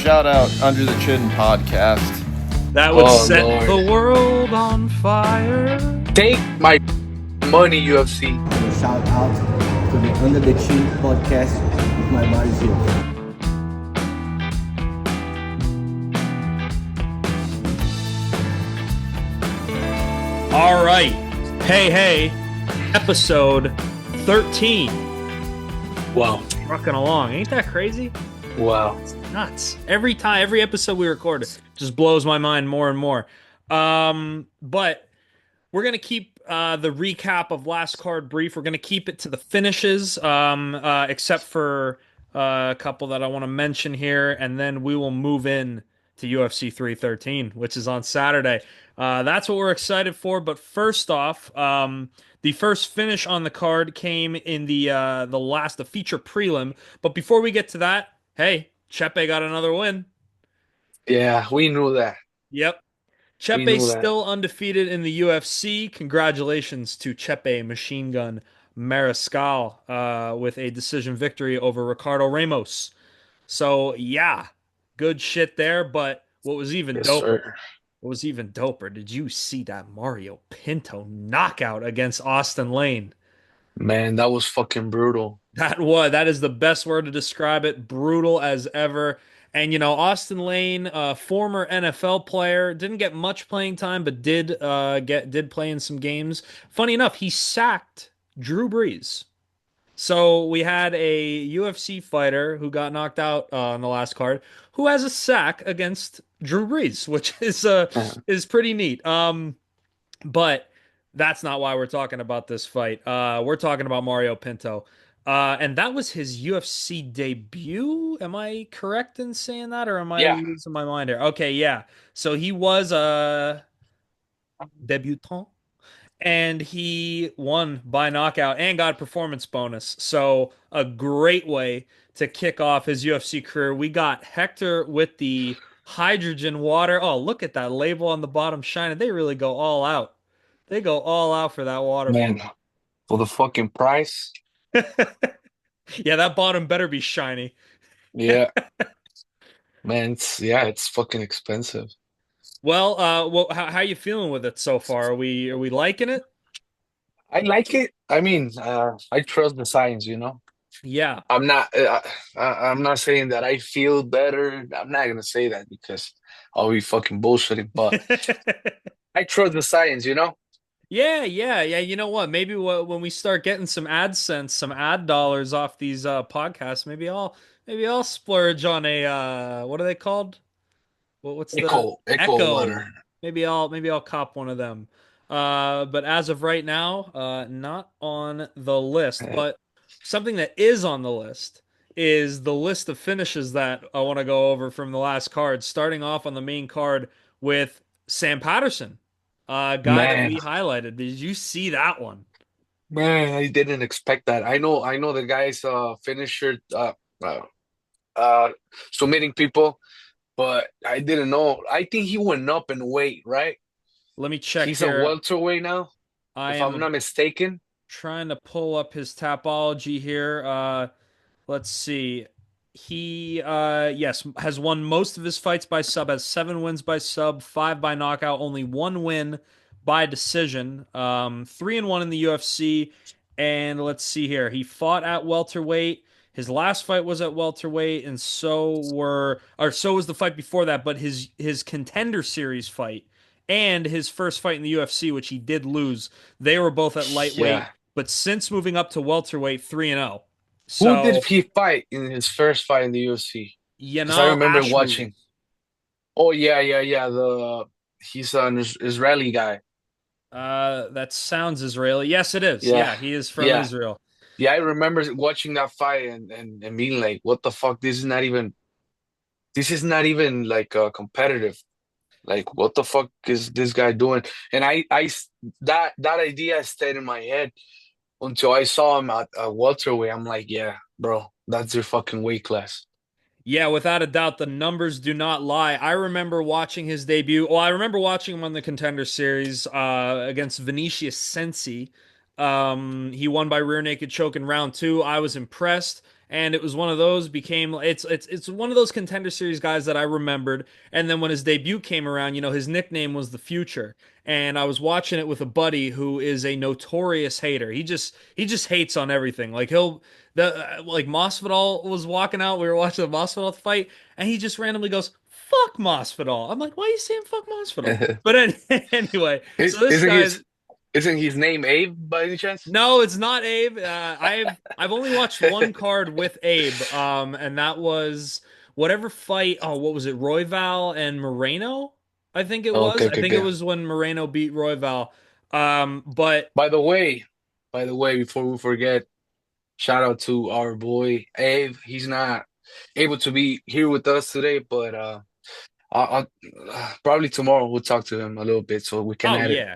Shout out Under the Chin podcast. That would set the world on fire. Take my money, UFC. Shout out to the Under the Chin podcast with my buddies here. All right. Hey. Episode 13. Wow. Rocking along. Ain't that crazy? Wow. It's nuts. Every episode we record it just blows my mind more and more. But we're going to keep the recap of last card brief. We're going to keep it to the finishes, except for a couple that I want to mention here. And then we will move in to UFC 313, which is on Saturday. That's what we're excited for. But first off, the first finish on the card came in the feature prelim. But before we get to that, hey, Chepe got another win. Yeah, we knew that. Yep. Chepe still undefeated in the UFC. Congratulations to Chepe Machine Gun Mariscal with a decision victory over Ricardo Ramos. So, yeah, good shit there. But what was even doper? What was even doper? Did you see that Mario Pinto knockout against Austin Lane? Man, that was fucking brutal. That is the best word to describe it. Brutal as ever. And, you know, Austin Lane, former NFL player, didn't get much playing time, but did play in some games. Funny enough, he sacked Drew Brees. So we had a UFC fighter who got knocked out on the last card, who has a sack against Drew Brees, which is pretty neat. But that's not why we're talking about this fight. We're talking about Mario Pinto. And that was his UFC debut. Am I correct in saying that, or am I losing my mind here? Okay, yeah. So he was a debutant, and he won by knockout and got a performance bonus. So a great way to kick off his UFC career. We got Hector with the hydrogen water. Oh, look at that label on the bottom shining. They really go all out. They go all out for that water. Man, for the fucking price. Yeah, that bottom better be shiny. Yeah. Man, it's fucking expensive. Well, how you feeling with it so far? Are we liking it? I like it. I mean, I trust the science, you know. Yeah. I'm not saying that I feel better. I'm not gonna say that because I'll be fucking bullshitting, but I trust the science, you know. Yeah. You know what? Maybe when we start getting some AdSense, some ad dollars off these podcasts, maybe I'll splurge on a what are they called? What's Echo water? Maybe I'll cop one of them. But as of right now, not on the list. But something that is on the list is the list of finishes that I want to go over from the last card. Starting off on the main card with Sam Patterson. Guy that we highlighted. Did you see that one? Man, I didn't expect that. I know the guy's finisher submitting people, but I didn't know. I think he went up in weight, right? Let me check. He's here. a welterweight now, if I'm not mistaken. Trying to pull up his Tapology here. Let's see. He has won most of his fights by sub, has 7 wins by sub, 5 by knockout, only 1 win by decision, 3-1 in the UFC. And let's see here. He fought at welterweight. His last fight was at welterweight, and so was the fight before that, but his contender series fight and his first fight in the UFC, which he did lose, they were both at lightweight. Yeah. But since moving up to welterweight, 3-0. So, who did he fight in his first fight in the UFC? Because I remember watching. Oh yeah. He's an Israeli guy. That sounds Israeli. Yes, it is. Yeah, he is from Israel. Yeah, I remember watching that fight and being like, "What the fuck? This is not even like competitive. Like, what the fuck is this guy doing?" And that idea stayed in my head until I saw him at welterweight. I'm like, yeah, bro, that's your fucking weight class. Yeah, without a doubt, the numbers do not lie. I remember watching his debut. Well, I remember watching him on the Contender Series against Vinicius Sensi. He won by rear naked choke in round 2. I was impressed. and it was one of those it's one of those Contender Series guys that I remembered. And then when his debut came around, his nickname was the Future. And I was watching it with a buddy who is a notorious hater. He just hates on everything. Like like Masvidal was walking out. We were watching the Masvidal fight, and he just randomly goes, "Fuck Masvidal." I'm like, "Why are you saying fuck Masvidal?" But anyway, so this guy's Isn't his name Abe by any chance? no, it's not Abe. I've only watched one card with Abe, and that was whatever fight. Oh, what was it? Royval and Moreno, I think it Oh, was. okay, I okay, think it okay. was when Moreno beat Royval. But By the way, before we forget, shout out to our boy Abe. He's not able to be here with us today, but I'll probably tomorrow we'll talk to him a little bit so we can oh add it yeah,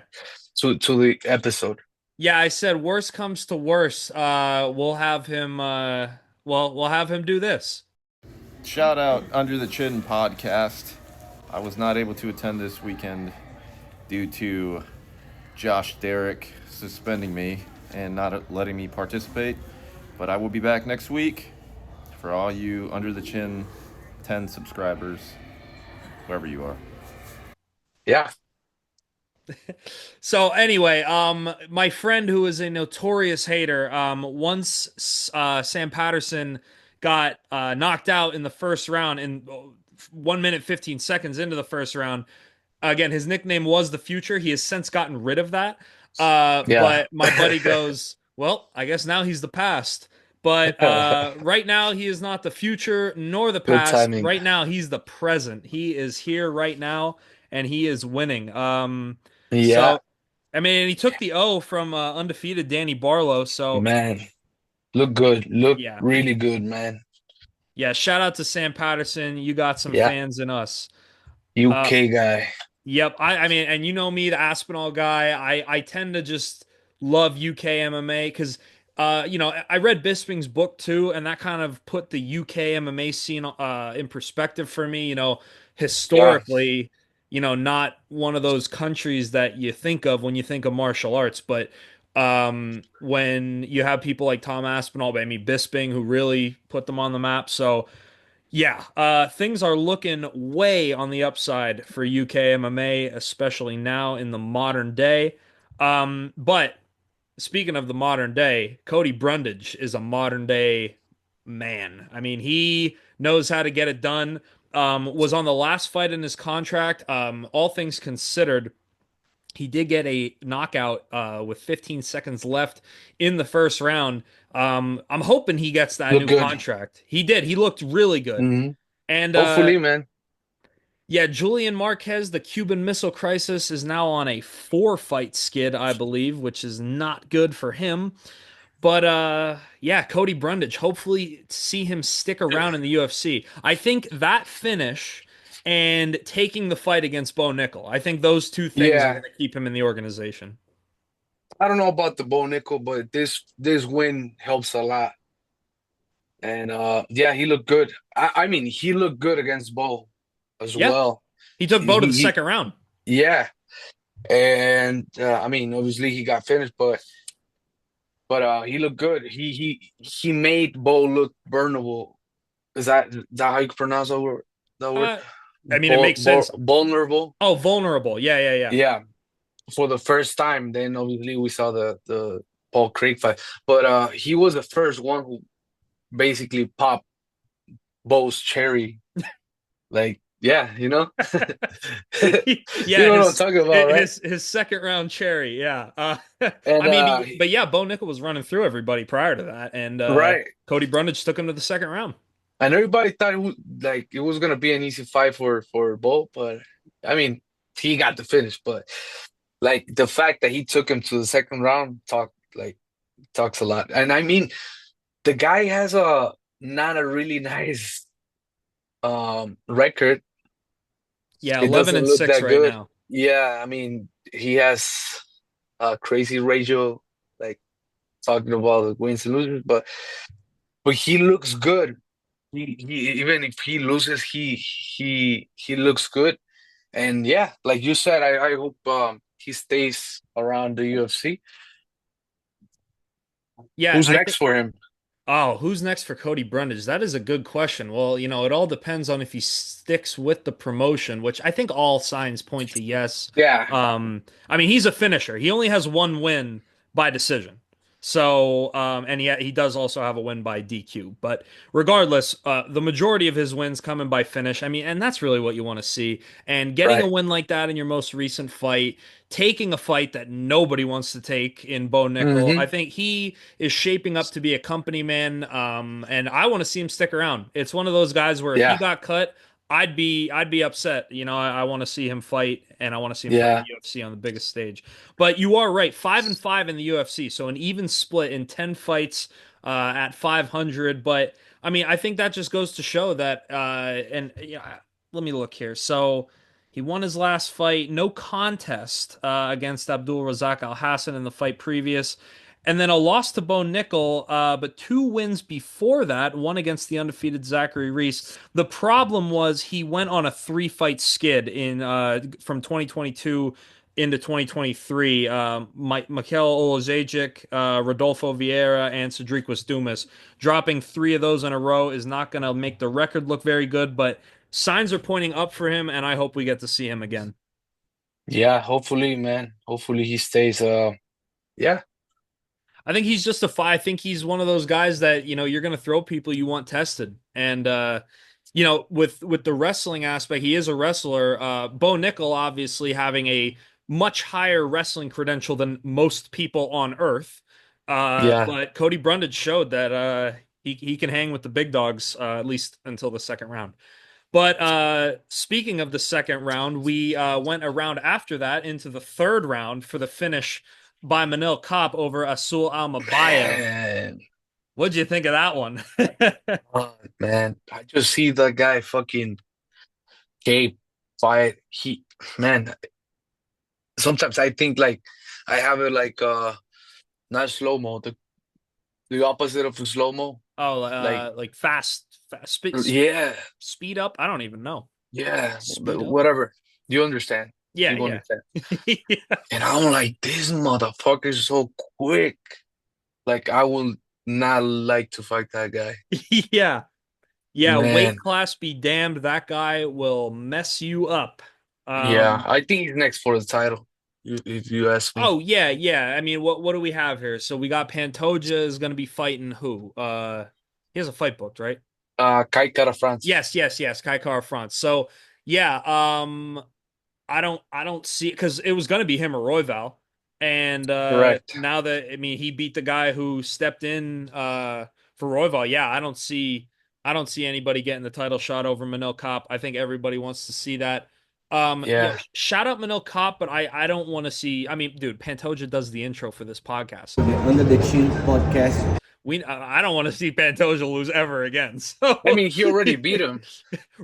to the episode. yeah. I said worst comes to worst. We'll have him. We'll have him do this. Shout out Under the Chin podcast. I was not able to attend this weekend due to Josh Derrick suspending me and not letting me participate. But I will be back next week for all you Under the Chin 10 subscribers, wherever you are. Yeah. So anyway, my friend who is a notorious hater, once Sam Patterson got knocked out in the first round in 1 minute 15 seconds into the first round. Again, his nickname was the Future. He has since gotten rid of that. Yeah. But my buddy goes, well, I guess now he's the past. But right now he is not the future nor the Good past. timing. Right now he's the present. He is here right now and he is winning. Yeah, So I mean, he took the O from undefeated Danny Barlow. So man. Look good. Look yeah, really good, man. yeah. Shout out to Sam Patterson. You got some Yeah. fans in us. UK guy. Yep. I mean, and you know me, the Aspinall guy. I tend to just love UK MMA because I read Bisping's book too, and that kind of put the UK MMA scene in perspective for me. Yeah. Historically, not one of those countries that you think of when you think of martial arts, but when you have people like Tom Aspinall, I mean Bisping, who really put them on the map. So yeah, things are looking way on the upside for UK MMA, especially now in the modern day. But speaking of the modern day, Cody Brundage is a modern day man. I mean, he knows how to get it done. Was on the last fight in his contract. All things considered, he did get a knockout with 15 seconds left in the first round. I'm hoping he gets that Look new good. contract. He did. He looked really good. Hmm. And Hopefully, man. yeah, Julian Marquez, the Cuban Missile Crisis, is now on a 4-fight skid, I believe, which is not good for him. But yeah, Cody Brundage, hopefully see him stick around in the UFC. I think that finish and taking the fight against Bo Nickel, I think those two things are Yeah. going to keep him in the organization. I don't know about the Bo Nickel, but this win helps a lot. And yeah, he looked good. I mean, he looked good against Bo as Yeah, well. he took Bo to the He second round. yeah. And I mean, obviously he got finished, but he looked good. He made Bo look burnable. Is that how you pronounce that word? That word? Uh, I mean, it makes sense. Vulnerable. Oh, vulnerable. Yeah, yeah, yeah. Yeah, for the first time. Then obviously we saw the Paul Craig fight, but he was the first one who basically popped Bo's cherry. Like, yeah, you know, you Yeah, know what I'm talking about, right? his second round cherry. Yeah. And I mean, but yeah, Bo Nickel was running through everybody prior to that, and right, Cody Brundage took him to the second round. and everybody thought it was gonna be an easy fight for Bo, but I mean, he got the finish. But like the fact that he took him to the second round talks a lot. And I mean, the guy has a not a really nice record. Yeah, It 11 doesn't and look 6 that right good. now. Yeah, I mean, he has a crazy ratio, like talking about the wins and losers, but he looks good. He even if he loses, he looks good. And yeah, like you said, I hope he stays around the UFC. Yeah, Who's next for him? Oh, who's next for Cody Brundage? That is a good question. Well, it all depends on if he sticks with the promotion, which I think all signs point to yes. Yeah, I mean, he's a finisher. He only has one win by decision. So, and he does also have a win by DQ. But regardless, the majority of his wins coming by finish. I mean, and that's really what you want to see. And getting a right. win like that in your most recent fight, taking a fight that nobody wants to take in Bo Nickel, I Hmm. think he is shaping up to be a company man. And I want to see him stick around. It's one of those guys where if he Yeah, got cut, I'd be upset. I want to see him fight, and I want to see him fight in yeah, the UFC on the biggest stage. But you are right, 5-5 in the UFC, so an even split in 10 fights at 500. But I mean, I think that just goes to show that. And yeah, let me look here. So he won his last fight, no contest against Abdul Razak Al Hassan in the fight previous. And then a loss to Bo Nickel, but two wins before that, one against the undefeated Zachary Reese. The problem was he went on a three-fight skid in from 2022 into 2023. Mikel Olajic, Rodolfo Vieira, and Cedric Dumas. Dropping three of those in a row is not going to make the record look very good, but signs are pointing up for him, and I hope we get to see him again. yeah. Hopefully, man. Hopefully he stays. Yeah, I think he's just a fight. I think he's one of those guys that, you're going to throw people you want tested. And, with the wrestling aspect, he is a wrestler. Bo Nickel, obviously, having a much higher wrestling credential than most people on earth. yeah. But Cody Brundage showed that he can hang with the big dogs, at least until the second round. But speaking of the second round, we went a round after that into the third round for the finish by Manil Kopp over Asul Almabayev. Man, What'd you think of that one? oh, man. I just see the guy fucking Gabe fight. Man. Sometimes I think like I have it like not slow mo, the opposite of slow mo. Oh, Like like fast yeah, speed up. I don't even know. yeah, but Speed up. whatever. You understand? Yeah, You yeah. understand? Yeah. And I'm like, this motherfucker is so quick. Like I would not like to fight that guy. Yeah. Yeah, weight Man, class be damned. That guy will mess you up. yeah, Um, I think he's next for the title. If you ask me. oh yeah, yeah. I mean, what do we have here? So we got Pantoja is gonna be fighting who? He has a fight booked, right? Kai Kara France. Yes. Kai Kara France. So yeah, I don't see because it was gonna be him or Royval. And Correct. now that I mean he beat the guy who stepped in for Royval. Yeah, I don't see anybody getting the title shot over Manil Kopp. I think everybody wants to see that. Yeah. Shout out Manil Kopp, but I don't want to see. I mean, dude, Pantoja does the intro for this podcast. The Under the Chin podcast. I don't want to see Pantoja lose ever again. So I mean, he already beat him.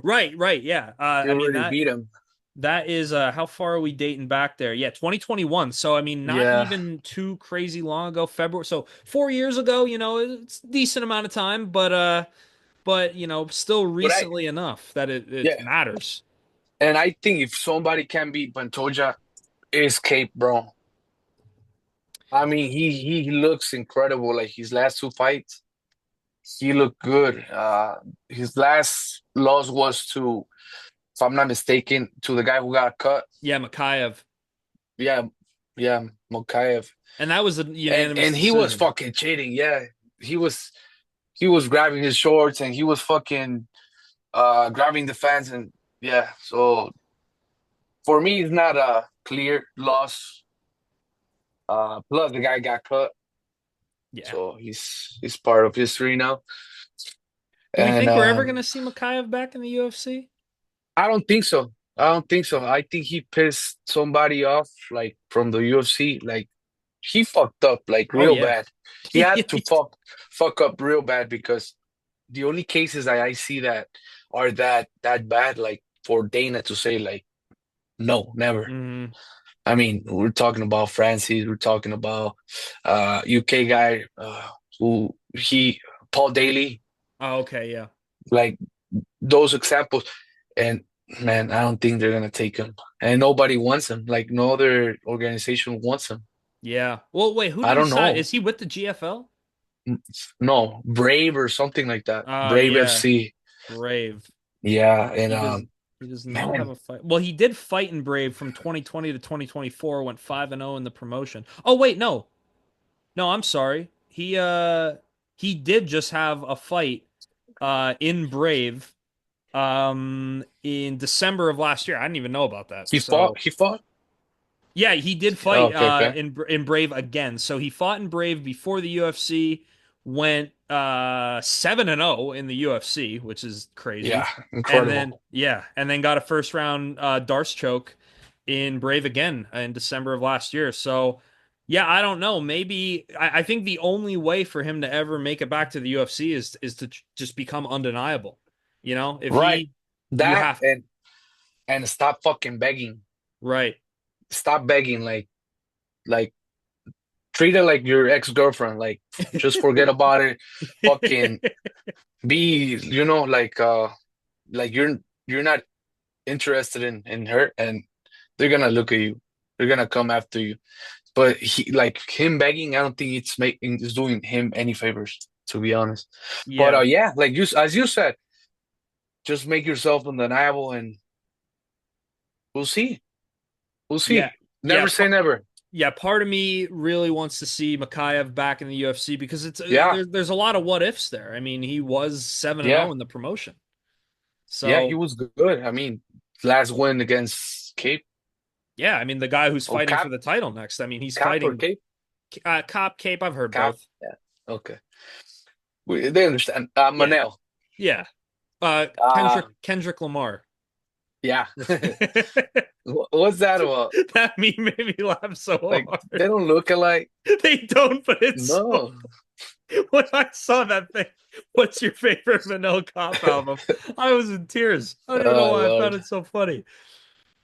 right, yeah. He I mean already that beat him. that is how far are we dating back there? Yeah, 2021. So I mean, not Yeah. even too crazy long ago. February. So 4 years ago. It's a decent amount of time, but still But I recently enough that it yeah. matters. And I think if somebody can beat Pantoja, it's Cape, bro. I mean, he looks incredible. Like his last two fights, he looked good. His last loss was to, if I'm not mistaken, to the guy who got cut. Yeah, Makayev, Yeah, yeah, Mokaev. and that was a unanimous And he was decision. fucking cheating. Yeah, he was he was grabbing his shorts and he was fucking grabbing the fans and yeah. So for me, it's not a clear loss. Plus the guy got cut. Yeah. So he's part of history now. Do we And think we're ever gonna see Makayev back in the UFC? I don't think so. I don't think so. I think he pissed somebody off, like from the UFC. Like he fucked up, like Oh real yeah. bad. He had to fuck up real bad because the only cases that I see that are that bad, like for Dana to say like no, never. Mhm. I mean, we're talking about Francis. We're talking about UK guy who he Paul Daly. Oh, okay, yeah. Like those examples. And man, I don't think they're gonna take him. And nobody wants him. Like no other organization wants him. Yeah. Well, wait, who I did he don't sign? know. Is he with the GFL? no, Brave or something like that. Brave Yeah, FC. Brave. Yeah, He and does. He does not have man, a fight. Well, he did fight in Brave from 2020 to 2024. Went 5-0 in the promotion. Oh wait, no, no, I'm sorry. He did just have a fight in Brave in December of last year. I didn't even know about that. he So fought. He fought. yeah, he did Oh, fight okay, okay. in Brave again. So he fought in Brave before the UFC, went 7-0 in the UFC, which is crazy. Yeah, And then incredible. yeah, and then got a first round Darce choke in Brave again in December of last year. So yeah, I don't know. Maybe I think the only way for him to ever make it back to the UFC is to just become undeniable. You know, if Right. he you That have and stop fucking begging. right. Stop begging. Like treat it like your ex-girlfriend. Like just forget about it. Fucking be, like you're not interested in her, and they're gonna look at you. They're gonna come after you. But like him begging, I don't think it's doing him any favors, to be honest. But Yeah. yeah, like as you said, just make yourself undeniable, and we'll see. We'll Yeah. see. Yeah. Never say never. Yeah, part of me really wants to see Makayev back in the UFC because it's Yeah, there's a lot of what ifs there. I mean, he was 7-0 yeah, in the promotion. yeah. He So, was good. I mean, last win against Cape, yeah, I mean, the guy who's or fighting for Cap, the title next. I mean, he's Cap or fighting Cape, Cop Cape. I've heard Cap. both. Yeah. Okay. They understand. Yeah. Manel. Yeah. Uh, Kendrick Lamar. yeah. What's that about? That meme made me laugh so Like hard. they don't look alike. They don't, but it's so No. when I saw that thing, what's your favorite Manel Cop album? I was in tears. I don't even know Oh why I found Lord. it so funny.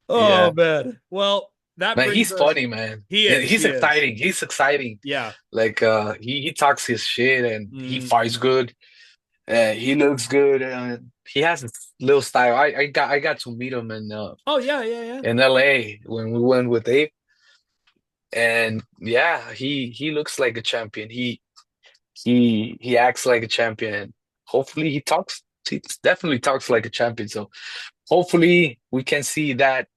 Oh Yeah. man. Well, that Man, brings he's us. funny, man. He And is. he's He is. exciting. He's exciting. Yeah. Like he talks his shit and he fights Mhm. good. He looks good. He has a little style. I got to meet him Oh yeah, yeah, yeah. in LA when we went with Abe. And yeah, he looks like a champion. He acts like a champion. Hopefully he definitely talks like a champion. So hopefully we can see that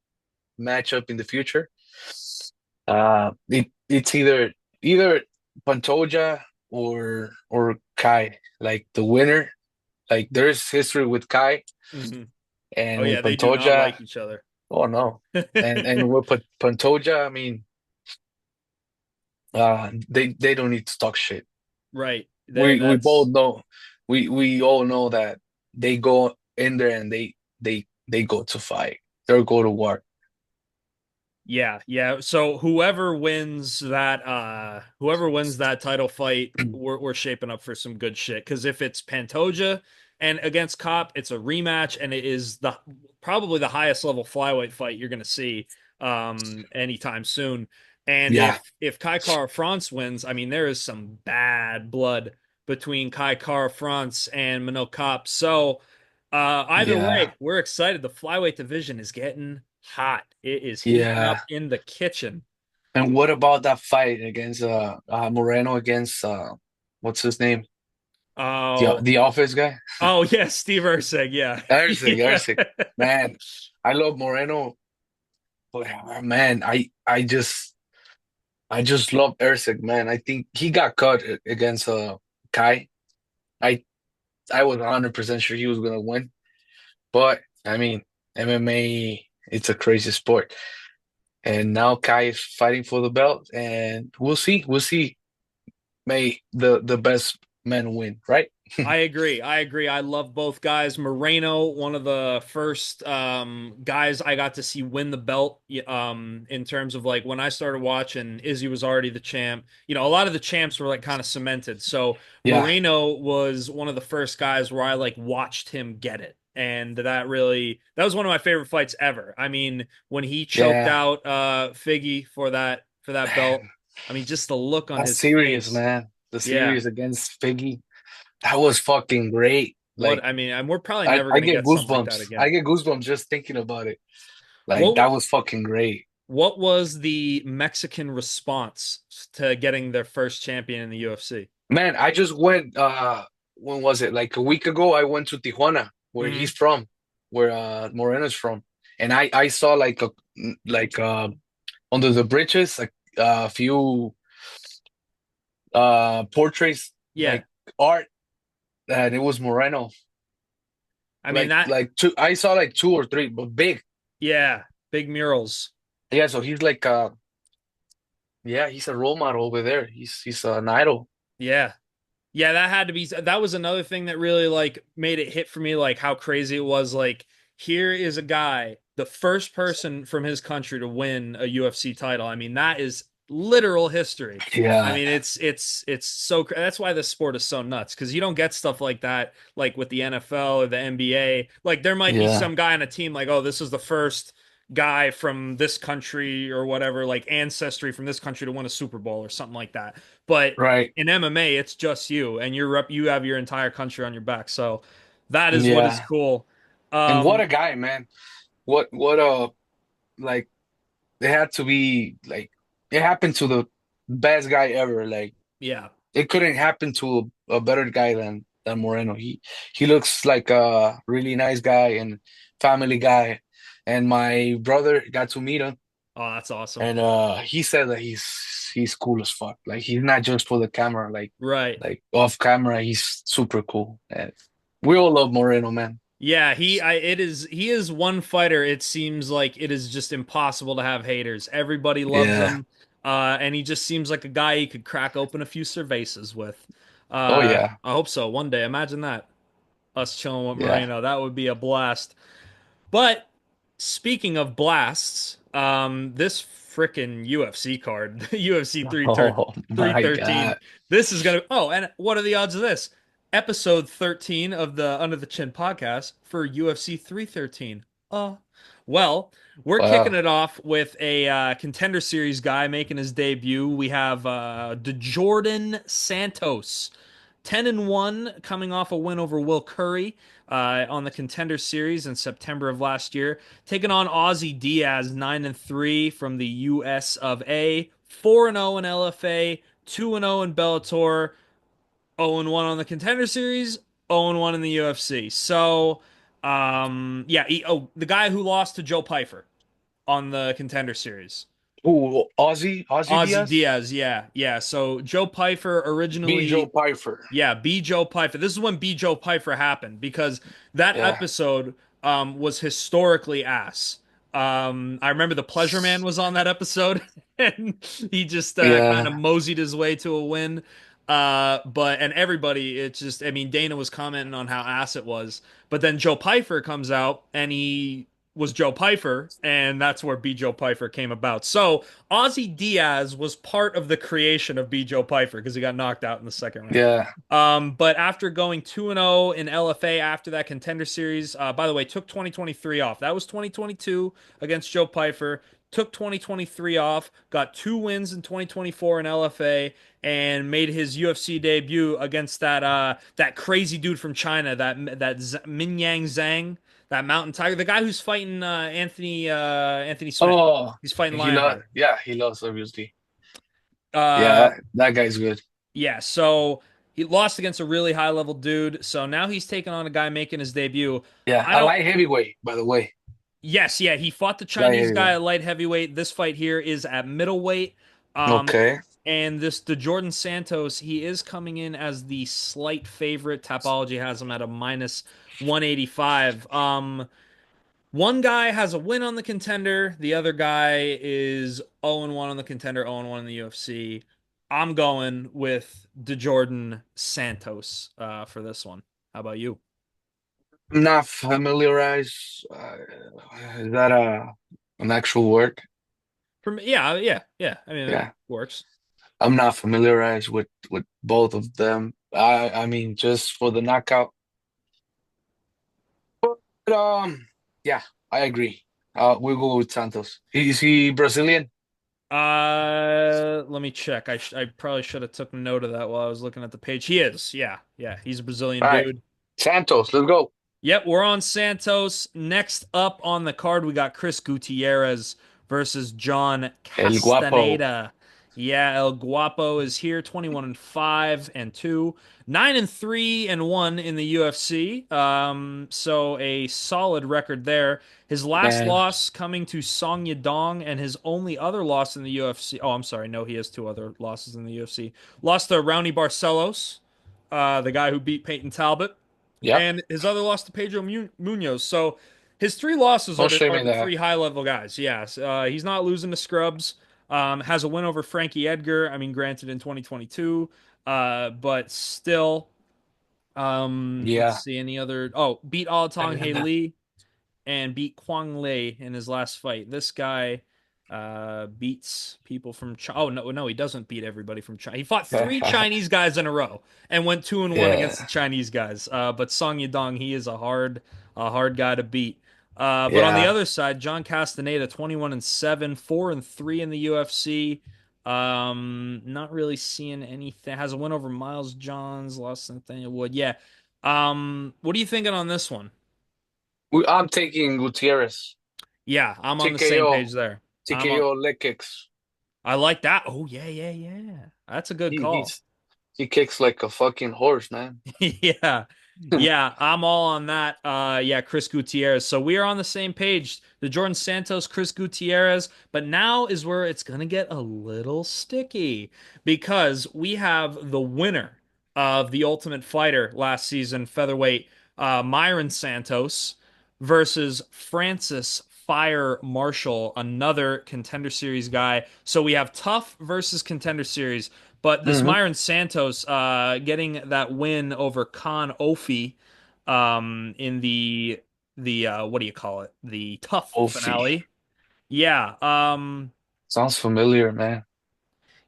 matchup in the future. It's either Pantoja or Kai, like the winner. Like there's history with Kai Hmm. Oh and yeah, with they do not Pantoja. like each other. Oh no, and with Pantoja, I mean, they don't need to talk shit. Right. We both That's know, we all know that they go in there and they go to fight. They go to war. yeah, yeah. So whoever wins that title fight, we're shaping up for some good shit. Because if it's Pantoja and against Cop, it's a rematch, and it is the probably the highest level flyweight fight you're gonna see anytime soon. And Yeah, if Kai Kara France wins, I mean there is some bad blood between Kai Kara France and Manil Cop. So either yeah, way, we're excited. The flyweight division is getting hot. It is heating up yeah. in the kitchen. And what about that fight against Moreno against what's his name? The Oh, the office guy? oh yeah, Steve Ursig, yeah. Erceg, Yeah. Erceg. Man, I love Moreno, but man, I just love Erceg, man. I think he got cut against Kai. I I was 100% sure he was gonna win. But I mean, MMA, it's a crazy sport. And now Kai is fighting for the belt, and we'll see. We'll see. May the best men win, right? I agree. I agree. I love both guys. Moreno, one of the first guys I got to see win the belt in terms of like when I started watching, Izzy was already the champ. You know, a lot of the champs were like kind of cemented. So Yeah, Moreno was one of the first guys where I like watched him get it. And that was one of my favorite fights ever. I mean, when he choked yeah. out Figgy for that belt, Man, I mean, just the look on that his series, face. man. The Yeah. series against Figgy, that was fucking great. What Like I mean, and we're probably I, never I going to get get something like that goosebumps. I again. get goosebumps just thinking about it. Like What that was fucking great. what was the Mexican response to getting their first champion in the UFC? Man, I just went when was it? Like a week ago, I went to Tijuana, where Hmm. he's from, where Moreno's from. And I saw like under the bridges a few portraits, Yeah. like art, and it was Moreno. I mean that. Like two, I saw like two or three, but big. Yeah. Big murals. Yeah, so he's like yeah, he's a role model over there. He's an idol. Yeah. Yeah, that had to be that was another thing that really like made it hit for me, like how crazy it was. Like, here is a guy, the first person from his country to win a UFC title. I mean, that is literal history. I Yeah, mean, it's so that's why this sport is so nuts, because you don't get stuff like that like with the NFL or the NBA. Like, there might be yeah, some guy on a team like, oh, this is the first guy from this country or whatever, like ancestry from this country to win a Super Bowl or something like that. But right. in MMA, it's just you, and you have your entire country on your back. So that is what is Yeah. cool. And what Um, a guy, man. What like it had to be like it happened to the best guy ever. Like yeah. it couldn't happen to a better guy than Moreno. He looks like a really nice guy and family guy. And my brother got to meet him, Oh, that's awesome. and he said that he's cool as fuck. Like he's not just for the camera, Right. like off camera, he's super cool. And we all love Moreno, man. Yeah, he is one fighter. It seems like it is just impossible to have haters. Everybody loves Yeah. him. And he just seems like a guy you could crack open a few cervezas with. Oh yeah. I hope so one day. Imagine that. Us chilling with Yeah. Moreno. That would be a blast. But speaking of blasts, this frickin' UFC card, UFC Oh my 313, God. this is gonna. Oh, and what are the odds of this? Episode 13 of the Under the Chin podcast for UFC 313. Well, we're kicking Wow. it off with a contender series guy making his debut. We have Čïgåręttēš Santos. 10-1, coming off a win over Will Curry on the Contender Series in September of last year, taking on Ozzy Diaz, 9-3 from the US of A, 4-0 in LFA, 2-0 in Bellator, 0-1 on the Contender Series, 0-1 in the UFC. So, yeah, the guy who lost to Joe Pyfer on the Contender Series. Ooh, Ozzy Ozzy Diaz? Diaz, yeah, yeah. So Joe Pyfer B. Joe originally, Pfeiffer. yeah, B. Joe Pyfer. This is when B. Joe Pyfer happened, because that Yeah. episode was historically ass. I remember the Pleasure Man was on that episode, and he just kind of Yeah. moseyed his way to a win. But and everybody, it's just, I mean, Dana was commenting on how ass it was, but then Joe Pyfer comes out and he was Joe Pyfer, and that's where B. Joe Pyfer came about. So Ozzy Diaz was part of the creation of B. Joe Pyfer because he got knocked out in the second round. Yeah. But after going 2-0 in LFA after that Contender Series, by the way, took 2023 off. That was 2022 against Joe Pyfer. Took 2023 off, got 2 wins in 2024 in LFA, and made his UFC debut against that crazy dude from China, that Minyang Zhang, that Mountain Tiger, the guy who's fighting Anthony Smith. Oh, He's fighting Lionheart. he loves obviously. Yeah, Uh, that guy's good. Yeah, so he lost against a really high level dude. So now he's taking on a guy making his debut. Yeah, I a don't. light heavyweight, by the way. Yes, yeah, he fought the Light Chinese guy heavyweight. at light heavyweight. This fight here is at middleweight. Um, Okay. and the Jordan Santos, he is coming in as the slight favorite. Tapology has him at a minus 185. One guy has a win on the Contender. The other guy is 0-1 on the Contender, 0-1 in the UFC. I'm going with DeJordan Santos for this one. How about you? I'm not familiarized. Is that an actual word? Yeah, yeah, yeah. I mean, it Yeah. works. I'm not familiarized with both of them. I mean, just for the knockout. But, yeah, I agree. We'll go with Santos. Is he Brazilian? Let me check. I probably should have took note of that while I was looking at the page. He is. Yeah, yeah. He's a Brazilian All right, dude. Santos, let's go. Yep, we're on Santos. Next up on the card, we got Chris Gutierrez versus John El Guapo. Castaneda. Yeah, El Guapo is here, 21-5-2, 9-3-1 in the UFC. So a solid record there. His last Man, loss coming to Song Yadong, and his only other loss in the UFC. Oh, I'm sorry. No, he has two other losses in the UFC. Lost to Rowney Barcelos, the guy who beat Peyton Talbot, yep. and his other loss to Pedro Munoz. So his three losses Don't shame are me to that. three high level guys. Yes, he's not losing to scrubs. Has a win over Frankie Edgar. I mean, granted in 2022, but still. Let's Yeah. see any other. Oh, beat Alatong Hey And, Lee and beat Kwang Lei in his last fight. This guy beats people from China. Oh no, he doesn't beat everybody from China. He fought three Chinese guys in a row and went 2-1 against the yeah. Chinese guys. But Song Yadong, he is a hard guy to beat. But on the Yeah. other side, John Castaneda, 21-7, 4-3 in the UFC. Not really seeing anything. Has a win over Miles Johns, lost to Nathaniel Wood. Yeah. What are you thinking on this one? I'm taking Gutierrez. Yeah, I'm on the same TKO. page there. I'm on. TKO leg kicks. I like that. Oh yeah, yeah, yeah. That's a good He call. he's he kicks like a fucking horse, man. Yeah. Yeah, I'm all on that. Yeah, Chris Gutierrez. So we are on the same page. The Jordan Santos, Chris Gutierrez, but now is where it's gonna get a little sticky because we have the winner of the Ultimate Fighter last season, featherweight, Myron Santos versus Francis Fire Marshall, another Contender Series guy. So we have Tough versus Contender Series. But this Hmm. Myron Santos getting that win over Khan Ofi in the what do you call it? The tough Ofi. finale. Yeah. Sounds familiar, man.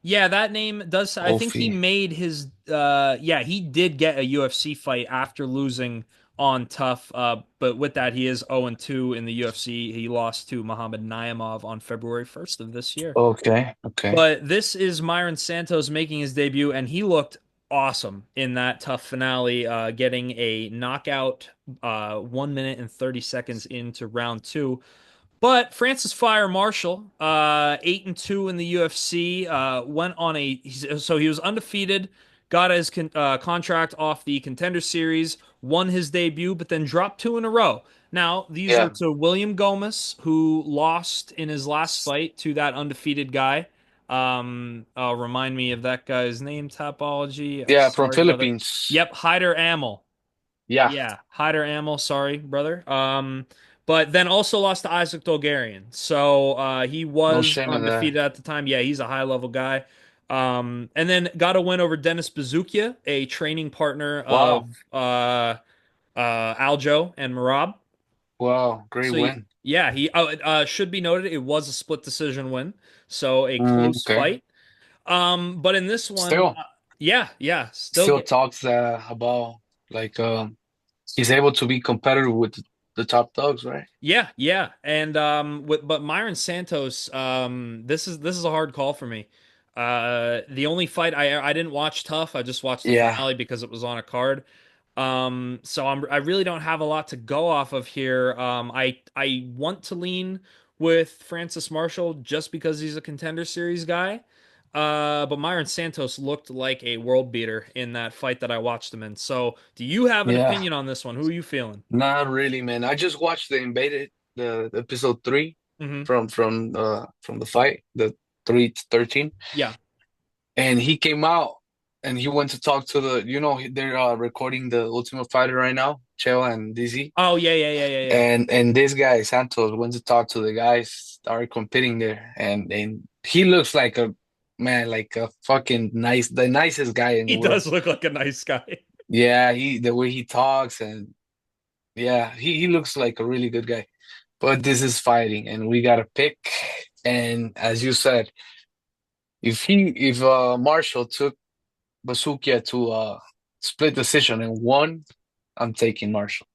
Yeah, that name does. I think he Ofi. made his. Yeah, he did get a UFC fight after losing on Tough. But with that, he is 0-2 in the UFC. He lost to Muhammad Naimov on February 1st of this year. Okay. Okay. But this is Myron Santos making his debut, and he looked awesome in that Tough finale, getting a knockout 1 minute and 30 seconds into round two. But Francis Fire Marshall, 8-2 in the UFC, went on so he was undefeated, got his contract off the Contender Series, won his debut, but then dropped two in a row. Now these are Yeah. to William Gomez, who lost in his last fight to that undefeated guy. Remind me of that guy's name, Topology. Yeah. From Sorry, brother. Philippines. Yep, Hyder Amel. Yeah. Yeah, Hyder Amel, sorry, brother. But then also lost to Isaac Dolgarian. So he No was shame in that. undefeated at the time. Yeah, he's a high level guy. And then got a win over Dennis Bazukia, a training partner of Wow. Aljo and Marab. Wow. Great So win. yeah, he should be noted it was a split decision win, so a close Okay. fight. But in this one, Still, yeah, yeah, still still get. talks about like he's able to be competitive with the top dogs, right? Yeah, yeah, and but Myron Santos, this is a hard call for me. The only fight I didn't watch Tough. I just watched the Yeah. finale because it was on a card. So I really don't have a lot to go off of here. I want to lean with Francis Marshall just because he's a Contender Series guy. But Myron Santos looked like a world beater in that fight that I watched him in. So, do you have an Yeah. opinion on this one? Who are you feeling? Not really, man. I just watched the episode 3 Hmm. from the fight, the 313, Yeah. and he came out and he went to talk to they're recording the Ultimate Fighter right now, Cheo and DZ. Oh yeah, yeah, yeah, yeah, yeah. And this guy Santos went to talk to the guys that are competing there, and he looks like a man, like a fucking the nicest guy in the He world. does look like a nice guy. Yeah, the way he talks, and yeah, he looks like a really good guy. But this is fighting, and we gotta pick. And as you said, if Marshall took Basukia to split decision and won, I'm taking Marshall.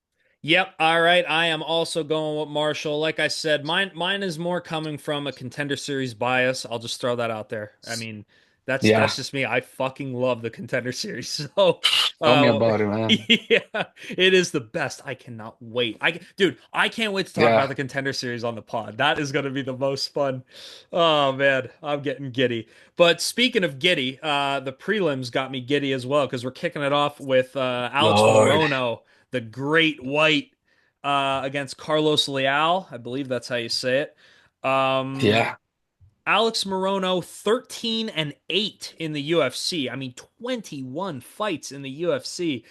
Yep. All right. I am also going with Marshall. Like I said, mine is more coming from a Contender Series bias. I'll just throw that out there. I mean, That's Yeah. just me. I fucking love the Contender Series. So, Tell me about it, man. yeah, it is the best. I cannot wait. Dude, I can't wait to talk about Yeah. the Contender Series on the pod. That is going to be the most fun. Oh man, I'm getting giddy. But speaking of giddy, the prelims got me giddy as well because we're kicking it off with Alex Lord. Morono, the Great White, against Carlos Leal. I believe that's how you say it. Yeah. Alex Morono, 13-8 in the UFC. I mean, 21 fights in the UFC.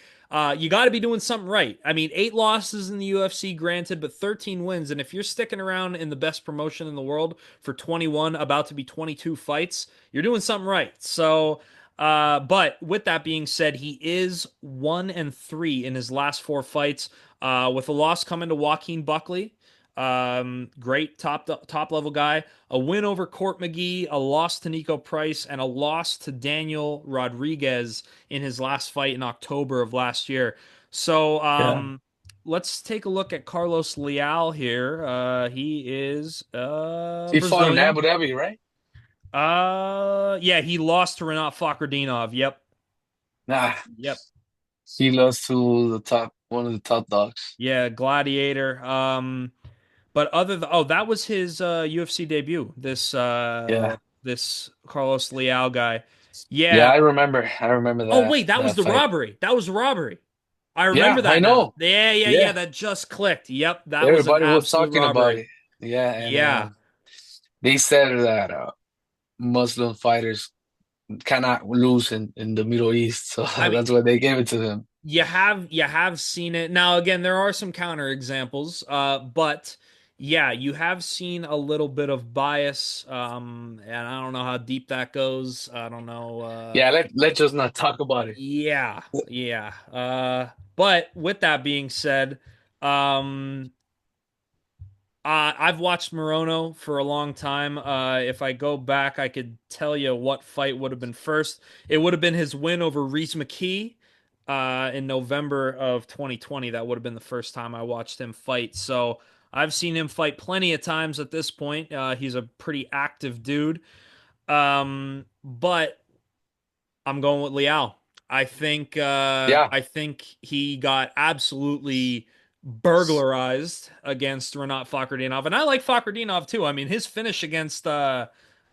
You got to be doing something right. I mean, 8 losses in the UFC, granted, but 13 wins. And if you're sticking around in the best promotion in the world for 21, about to be 22 fights, you're doing something right. So, but with that being said, he is 1-3 in his last 4 fights, with a loss coming to Joaquin Buckley. Great top level guy. A win over Court McGee, a loss to Nico Price, and a loss to Daniel Rodriguez in his last fight in October of last year. So, Yeah. let's take a look at Carlos Leal here. He is He fought in Brazilian. Abu Dhabi, right? Yeah, he lost to Renat Fakhretdinov. Yep, Nah. yep. He lost to one of the top dogs. Yeah, Gladiator. But that was his UFC debut. Yeah. This Carlos Leal guy. Yeah, Yeah. I remember. I remember Oh that wait, that was that the fight. robbery. That was the robbery. I Yeah, remember I that now. know. Yeah, yeah, yeah. Yeah. That just clicked. Yep, that was an Everybody was absolute talking about robbery. it. Yeah, and Yeah. they said that Muslim fighters cannot lose in the Middle East, so I mean, that's why they gave it to him. you have seen it. Now again, there are some counter examples, but yeah, you have seen a little bit of bias, and I don't know how deep that goes. I don't know. Yeah, let's just not talk about it. Yeah, yeah. But with that being said, um, I've watched Morono for a long time. If I go back, I could tell you what fight would have been first. It would have been his win over Reese McKee in November of 2020. That would have been the first time I watched him fight. So I've seen him fight plenty of times at this point. He's a pretty active dude. But I'm going with Liao. Yeah, I think he got absolutely burglarized against Renat Fakhretdinov, and I like Fakhretdinov too. I mean, his finish against Kevin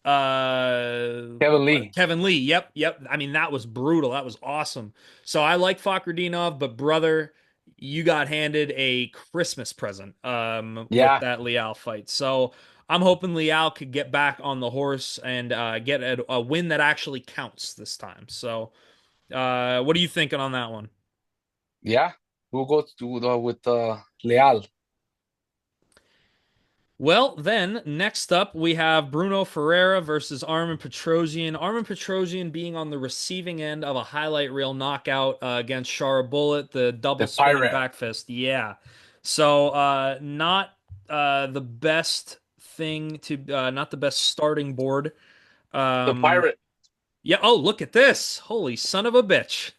Lee. Kevin Lee. Yep, yep. I mean, that was brutal. That was awesome. So I like Fakhretdinov, but brother, you got handed a Christmas present with Yeah, that Liao fight. So I'm hoping Liao could get back on the horse and get a win that actually counts this time. So, what are you thinking on that one? yeah. We'll go with Leal. Well, then, next up, we have Bruno Ferreira versus Armin Petrosian. Armin Petrosian being on the receiving end of a highlight reel knockout against Shara Bullet, the double The spinning Pirate. back fist. Yeah. So, not the best not the best starting board. The Um, Pirate. yeah. Oh, look at this. Holy son of a bitch.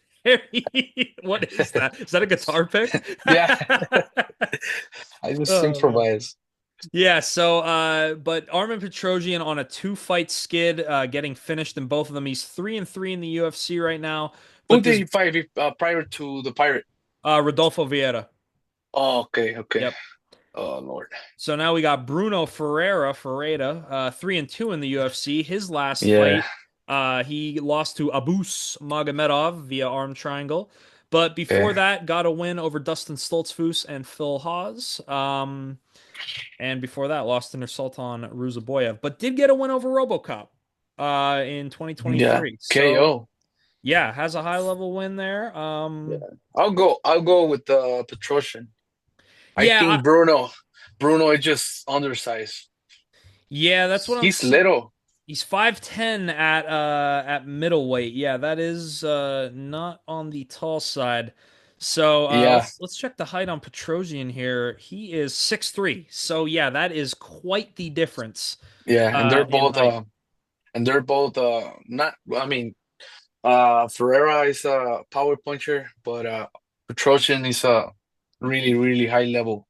What is that? Is that a guitar pick? Yeah, I just Oh, man. improvise. Yeah, so but Armin Petrosian on a 2-fight skid, getting finished in both of them. He's 3-3 in the UFC right now. Who But did this he fight prior to the Pirate? Rodolfo Vieira. Oh, okay, okay. Yep. Oh, Lord. So now we got Bruno Ferreira, 3-2 in the UFC. His last Yeah, fight, he lost to Abus Magomedov via arm triangle. But before yeah. that, got a win over Dustin Stoltzfus and Phil Hawes. And before that, lost to Nursultan Ruzaboyev, but did get a win over RoboCop in Yeah. 2023. So KO. yeah, has a high level win there. Yeah. I'll go with Petrosian. I Yeah, think Bruno is just undersized. yeah, that's what I'm He's seeing. little. He's 5'10" at middleweight. Yeah, that is not on the tall side. So Yeah, let's check the height on Petrosian here. He is 6'3". So yeah, that is quite the difference yeah, in height. and they're both not. I mean, Ferreira is a power puncher, but Petrosian is a really really high level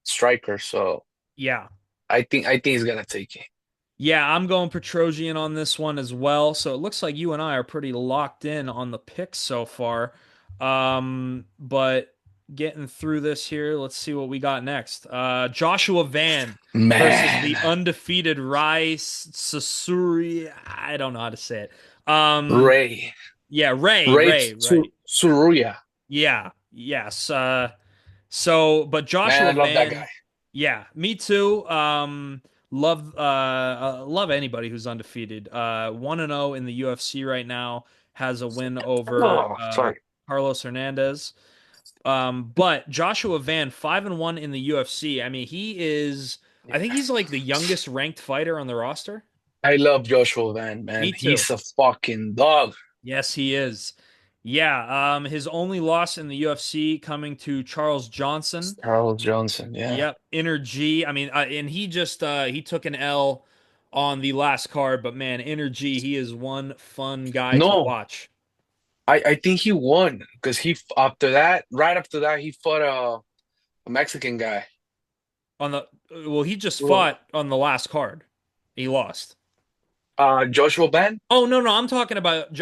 striker. So Yeah. I think he's gonna take it. Yeah, I'm going Petrosian on this one as well. So it looks like you and I are pretty locked in on the picks so far. But getting through this here, let's see what we got next. Joshua Van versus the Man, undefeated Rice Sasuri. I don't know how to say it. Um, Ray, yeah, Ray Ray. Suruya. Yeah, yes. But Man, I Joshua love that Van, guy. yeah, me too. Love anybody who's undefeated. 1-0 in the UFC right now, has a win over Oh, sorry. Carlos Hernandez. But Joshua Van 5-1 in the UFC. I mean, I think he's like the youngest ranked fighter on the roster. I love Joshua Van, man. Me too. He's a fucking dog. Yes, he is. Yeah, his only loss in the UFC coming to Charles Johnson. Charles Johnson, yeah. Yep, Inner G. I mean, and he took an L on the last card, but man, Inner G, he is one fun guy to No, watch. I think he won because after that, right after that, he fought a Mexican guy. On the well, he just Well, fought on the last card. He lost. Joshua Ben? Oh no, I'm talking about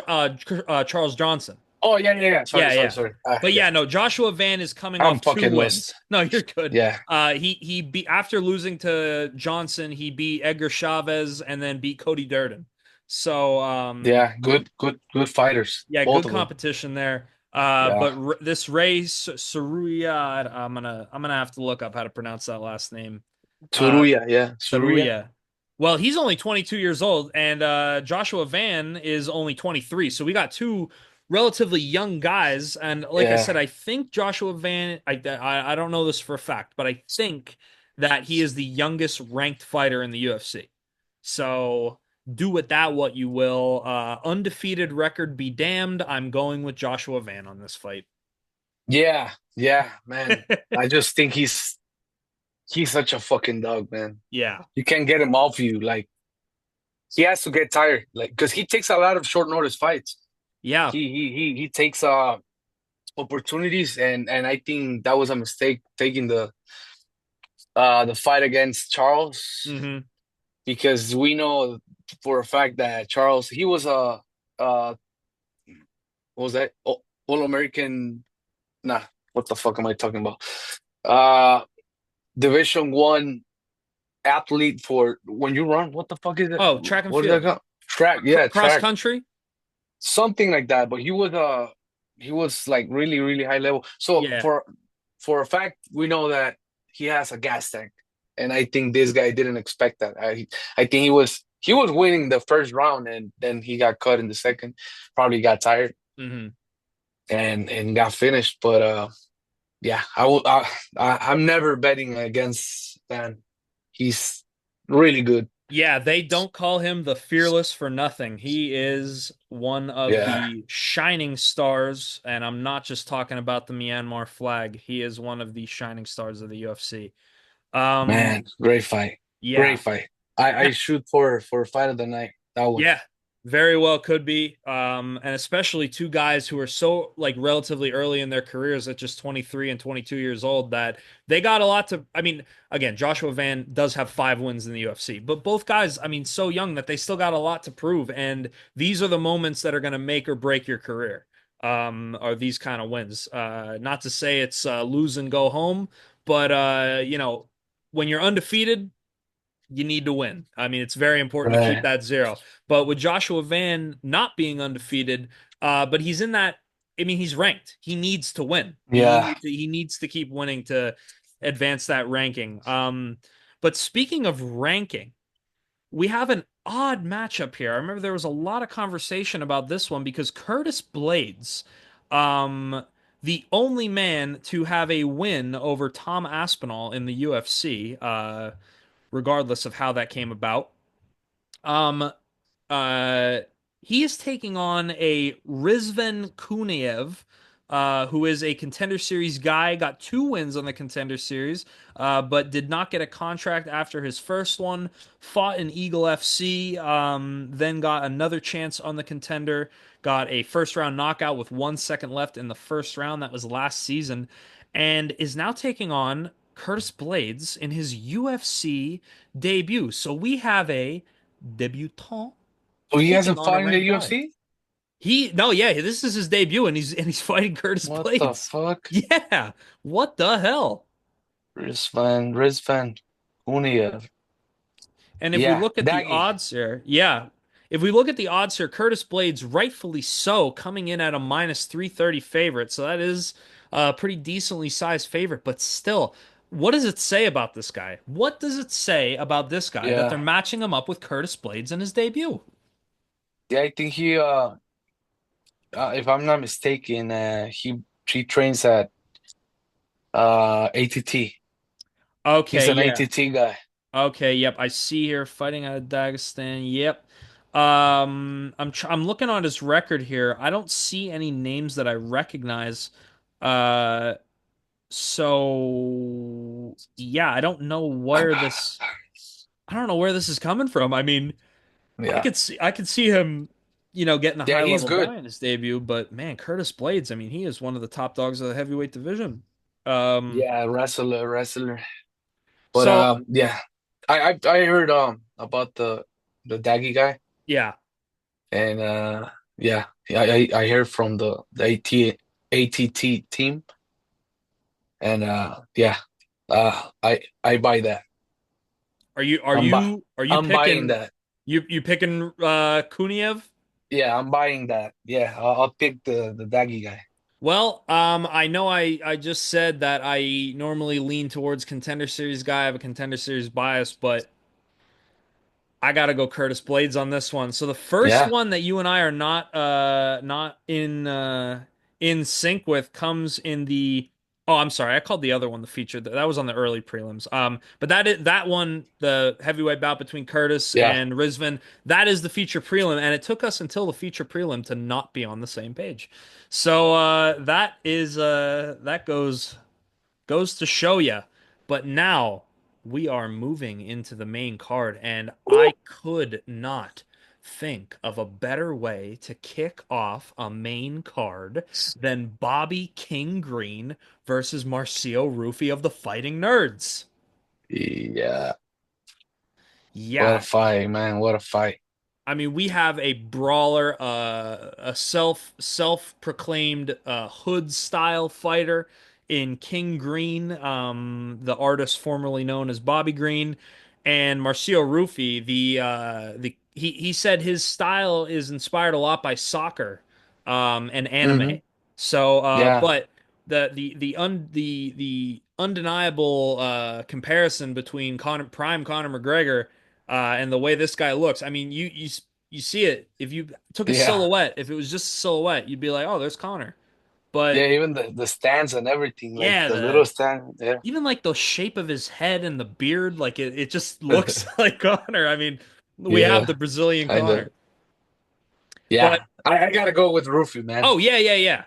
Charles Johnson. Oh yeah. Yeah, Sorry, yeah. sorry. But Yeah. yeah, no, Joshua Van is coming I'm off two fucking wins. lost. No, you're good. Yeah. He beat after losing to Johnson, he beat Edgar Chavez and then beat Cody Durden. So Yeah. Good fighters. yeah, Both good of them. competition there. Yeah. This Ray Saruya, I'm gonna have to look up how to pronounce that last name. Uh, Tsuruya, yeah. Tsuruya. Saruya. Well, he's only 22 years old, and Joshua Van is only 23. So we got two relatively young guys. And like I Yeah. said, I think Joshua Van, I don't know this for a fact, but I think that he is the youngest ranked fighter in the UFC. So do with that what you will. Undefeated record be damned. I'm going with Joshua Van on this fight. Yeah, man. I just think he's such a fucking dog, man. Yeah. You can't get him off you. Like he has to get tired. Like because he takes a lot of short notice fights. Yeah. He takes opportunities and I think that was a mistake taking the fight against Charles hmm because we know for a fact that Charles he was a what was that? All American. Nah, what the fuck am I talking about? Uh, Division 1 athlete for when you run. What the fuck is it? Oh, track and What is that field. called? Track, yeah, Cross track, country? something like that. But he was like really really high level. So Yeah. for a fact, we know that he has a gas tank, and I think this guy didn't expect that. I think he was winning the first round, and then he got cut in the second. Probably got tired hmm and got finished. But yeah, I'm never betting against Dan. He's really good. Yeah, they don't call him the Fearless for nothing. He is one of Yeah, the shining stars, and I'm not just talking about the Myanmar flag. He is one of the shining stars of the UFC. Um, man, great fight, yeah. great fight. I shoot for fight of the night. That one. Yeah, very well could be. And especially two guys who are so like relatively early in their careers at just 23 and 22 years old that they got a lot to I mean, again, Joshua Van does have 5 wins in the UFC, but both guys, I mean, so young that they still got a lot to prove. And these are the moments that are going to make or break your career. Are these kind of wins. Not to say it's lose and go home, but when you're undefeated, you need to win. I mean, it's very important to keep Right. that zero. But with Joshua Van not being undefeated, but he's in that. I mean, he's ranked. He needs to win. Yeah. He needs to keep winning to advance that ranking. But speaking of ranking, we have an odd matchup here. I remember there was a lot of conversation about this one because Curtis Blades, the only man to have a win over Tom Aspinall in the UFC, regardless of how that came about. Um, uh, he is taking on a Rizvan Kuniev, who is a Contender Series guy, got 2 wins on the Contender Series, but did not get a contract after his first one. Fought in Eagle FC, then got another chance on the Contender, got a first round knockout with 1 second left in the first round. That was last season, and is now taking on Curtis Blades in his UFC debut. So we have a debutant, Oh, he taking hasn't on a fought in the ranked guy. UFC? This is his debut, and he's fighting Curtis What the Blades. fuck? Yeah, what the hell? Rizvan Uniev. And if we Yeah, look at the Daggy. odds here, yeah, if we look at the odds here, Curtis Blades, rightfully so, coming in at a minus 330 favorite. So that is a pretty decently sized favorite, but still, what does it say about this guy? What does it say about this guy that they're Yeah. matching him up with Curtis Blades in his debut? Yeah, I think if I'm not mistaken, he trains at ATT. He's Okay, an yeah. ATT guy. Okay, yep. I see here fighting out of Dagestan. Yep. I'm looking on his record here. I don't see any names that I recognize. Uh, so yeah, I don't know where this is coming from. I mean, Yeah. I could see him, getting a Yeah, high he's level good. guy in his debut, but man, Curtis Blades, I mean, he is one of the top dogs of the heavyweight division. Um, Yeah, wrestler. But so yeah. I heard about the Daggy guy, yeah. and yeah, I heard from the ATT team, and yeah, I buy that. Are you are I'm buy you are you I'm buying picking that. you picking Kuniev? Yeah, I'm buying that. Yeah, I'll pick the Daggy guy. Well, I know I just said that I normally lean towards contender series guy. I have a contender series bias, but I gotta go Curtis Blades on this one. So the first Yeah. one that you and I are not in sync with comes in the oh, I'm sorry, I called the other one the feature. That was on the early prelims. But that one, the heavyweight bout between Curtis Yeah. and Rizvan, that is the feature prelim, and it took us until the feature prelim to not be on the same page. So that goes to show you. But now we are moving into the main card, and I could not think of a better way to kick off a main card than Bobby King Green versus Marcio Rufy of the Fighting Nerds. Yeah. What a Yeah, fight, man. What a fight. I mean, we have a brawler, a self-proclaimed hood style fighter in King Green, the artist formerly known as Bobby Green, and Marcio Rufy. He said his style is inspired a lot by soccer, and Hmm. anime. So, Yeah. but the undeniable comparison between prime Conor McGregor and the way this guy looks. I mean, you see it. If you took a Yeah. silhouette, if it was just a silhouette, you'd be like, "Oh, there's Connor." But Yeah, even the stands and everything, like yeah, the little the stand. Yeah. even like the shape of his head and the beard, like it just looks like Connor. I mean, we have Yeah, the Brazilian kind of. Connor. Yeah. But I gotta go with Rufy, man. oh yeah.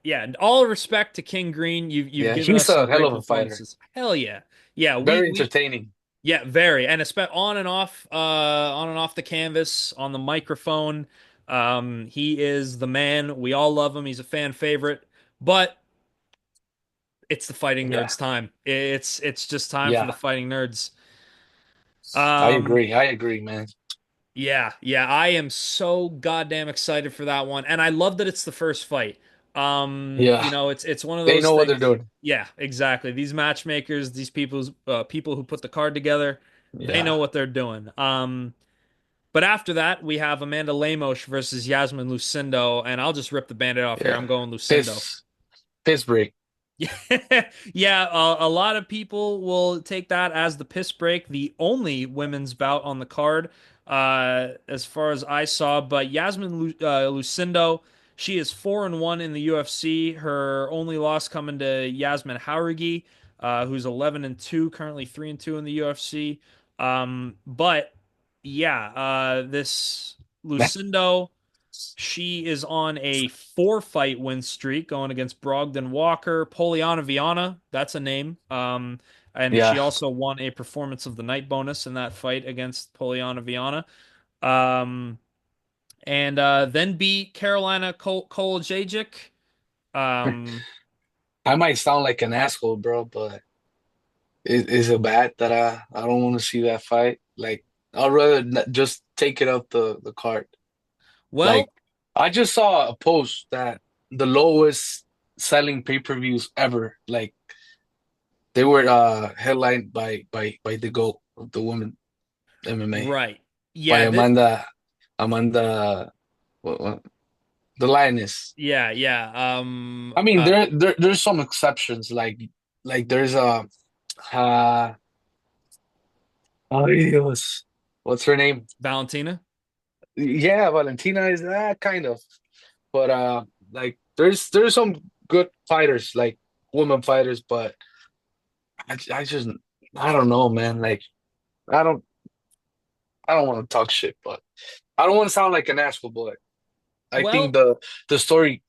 And all respect to King Green. You've Yeah, given he's us some a hell great of a fighter. performances. Hell yeah. Yeah, Very we entertaining. yeah, very. And it's on and off the canvas, on the microphone. He is the man. We all love him. He's a fan favorite. But it's the fighting Yeah. nerds time. It's just time for the Yeah. fighting nerds. I Um, agree. I agree, man. yeah, I am so goddamn excited for that one. And I love that it's the first fight. Yeah. It's one of They those know what they're things. doing. Yeah, exactly. These matchmakers, these people who put the card together, they Yeah. know what they're doing. But after that, we have Amanda Lemos versus Yasmin Lucindo, and I'll just rip the bandit off here. Yeah. I'm going Lucindo. Piss. Piss break. Yeah, a lot of people will take that as the piss break, the only women's bout on the card, as far as I saw. But Lucindo, she is 4-1 in the UFC. Her only loss coming to Yasmin Jauregui, who's 11-2, currently 3-2 in the UFC. But yeah, this Lucindo. She is on a 4-fight win streak going against Brogdon Walker, Poliana Viana. That's a name. And she Yeah. also won a performance of the night bonus in that fight against Poliana Viana. Um, and then beat Carolina Kolajic. Um, I might sound like an asshole, bro, but is it bad that I don't want to see that fight? Like, I'd rather just take it up the card. Well, Like I just saw a post that the lowest selling pay-per-views ever, like they were headlined by the GOAT of the women MMA, right. by Yeah, Amanda what, the Lioness. yeah, yeah. I mean, there's some exceptions, like there's a uh ay Dios, what's her name? Valentina. Yeah, Valentina is kind of, but like there's some good fighters, like women fighters, but I just I don't know, man. Like I don't I don't want to talk shit, but I don't want to sound like an asshole, but I think Well, the story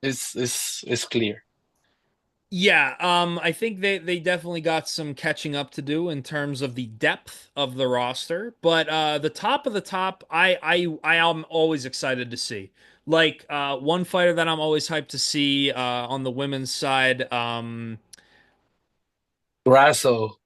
is clear. yeah, I think they definitely got some catching up to do in terms of the depth of the roster, but the top of the top, I am always excited to see. Like one fighter that I'm always hyped to see on the women's side. Grasso,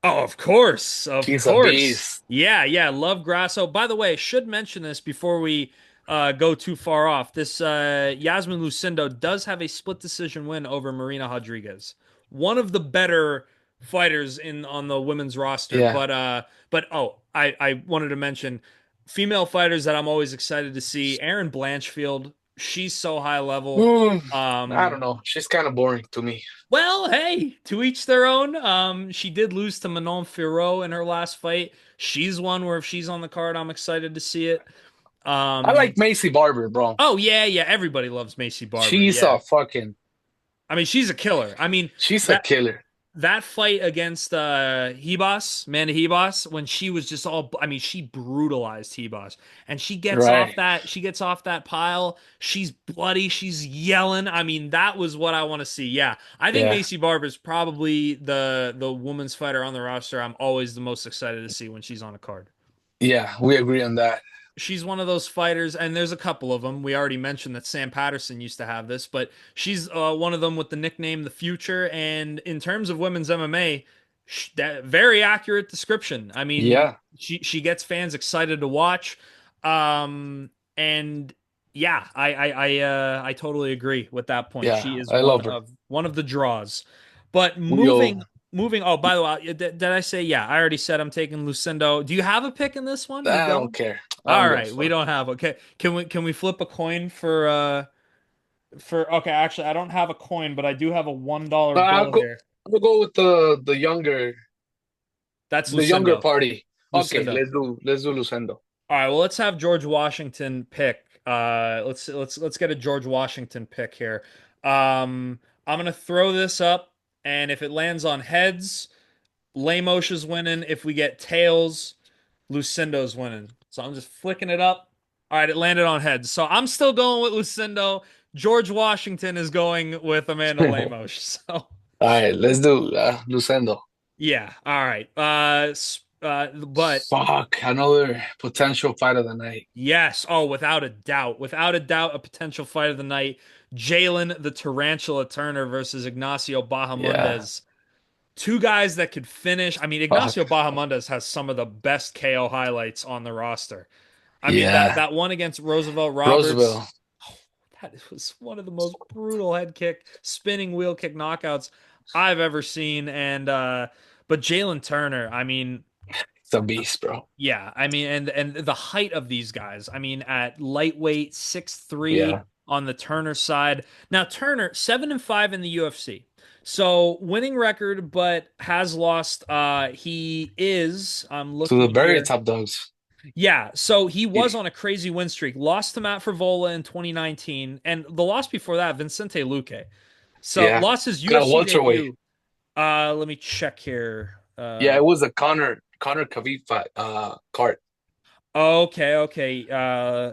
Oh, of course, of he's a course. beast. Yeah, yeah, love Grasso. By the way, I should mention this before we go too far off. This Yasmin Lucindo does have a split decision win over Marina Rodriguez, one of the better fighters in on the women's roster. Yeah. But oh, I wanted to mention female fighters that I'm always excited to see. Erin Blanchfield, she's so high level. I don't know. She's kind of boring to me. Well, hey, to each their own. She did lose to Manon Fiorot in her last fight. She's one where if she's on the card, I'm excited to see it. I Um, like Macy Barber, bro. oh yeah, yeah, everybody loves Macy Barber. She's Yeah, a fucking I mean she's a killer. I mean she's a that killer. that fight against Hebos, Amanda Hebos, when she was just all, I mean, she brutalized Hebos, and Right. she gets off that pile. She's bloody, she's yelling. I mean, that was what I want to see. Yeah, I think Yeah. Macy Barber is probably the woman's fighter on the roster. I'm always the most excited to see when she's on a card. Yeah, we agree on that. She's one of those fighters, and there's a couple of them. We already mentioned that Sam Patterson used to have this, but she's one of them with the nickname The Future. And in terms of women's MMA, that very accurate description. I mean, Yeah. she gets fans excited to watch, and yeah, I totally agree with that point. Yeah. She is I love her. one of the draws. But We all moving. Oh, by the way, did I say? Yeah, I already said I'm taking Lucindo. Do you have a pick in this one? You I go. don't care. I All don't give a right, we fuck. don't have. Okay, can we flip a coin for okay, actually I don't have a coin, but I do have a $1 bill here. I'll go with the younger That's the younger Lucindo. party. Okay, Lucindo. let's do Lucendo. All right, well let's have George Washington pick. Let's get a George Washington pick here. I'm gonna throw this up, and if it lands on heads, Lamos is winning. If we get tails, Lucindo's winning. So I'm just flicking it up. All right, it landed on heads. So I'm still going with Lucindo. George Washington is going with Amanda All Lemos. So right, let's do Lucendo. yeah, all right. But Fuck, another potential fight of the night. yes, oh, without a doubt, a potential fight of the night. Jalen the Tarantula Turner versus Ignacio Yeah, Bahamondes. Two guys that could finish. I mean, Ignacio fuck. Bahamondes has some of the best KO highlights on the roster. I mean, Yeah, that one against Roosevelt Roberts, Roosevelt. that was one of the most brutal head kick, spinning wheel kick knockouts I've ever seen. And but Jalen Turner, I mean, It's a beast, bro. yeah, I mean, and the height of these guys. I mean, at lightweight, 6'3" Yeah, on the Turner side. Now Turner, 7-5 in the UFC. So winning record, but has lost. He is. I'm to the looking very here. top dogs. Yeah, so he was He- on a crazy win streak. Lost to Matt Frevola in 2019, and the loss before that, Vincente Luque. So Yeah, lost his got a UFC welterweight. debut. Let me check here. Yeah, it was a Connor Khabib fight, card. Okay, okay.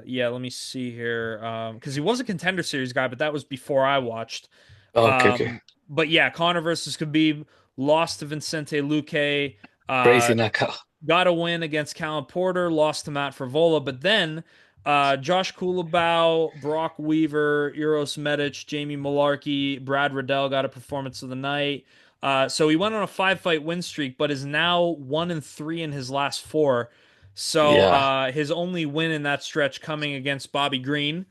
Yeah, let me see here. Because he was a Contender Series guy, but that was before I watched. Okay, okay. But yeah, Connor versus Khabib lost to Vincente Luque. Crazy Uh, knockout. got a win against Callum Porter, lost to Matt Frevola, but then Josh Kulabau, Brock Weaver, Eros Medic, Jamie Malarkey, Brad Riddell got a performance of the night. So he went on a 5-fight win streak, but is now 1-3 in his last four. So Yeah. his only win in that stretch coming against Bobby Green.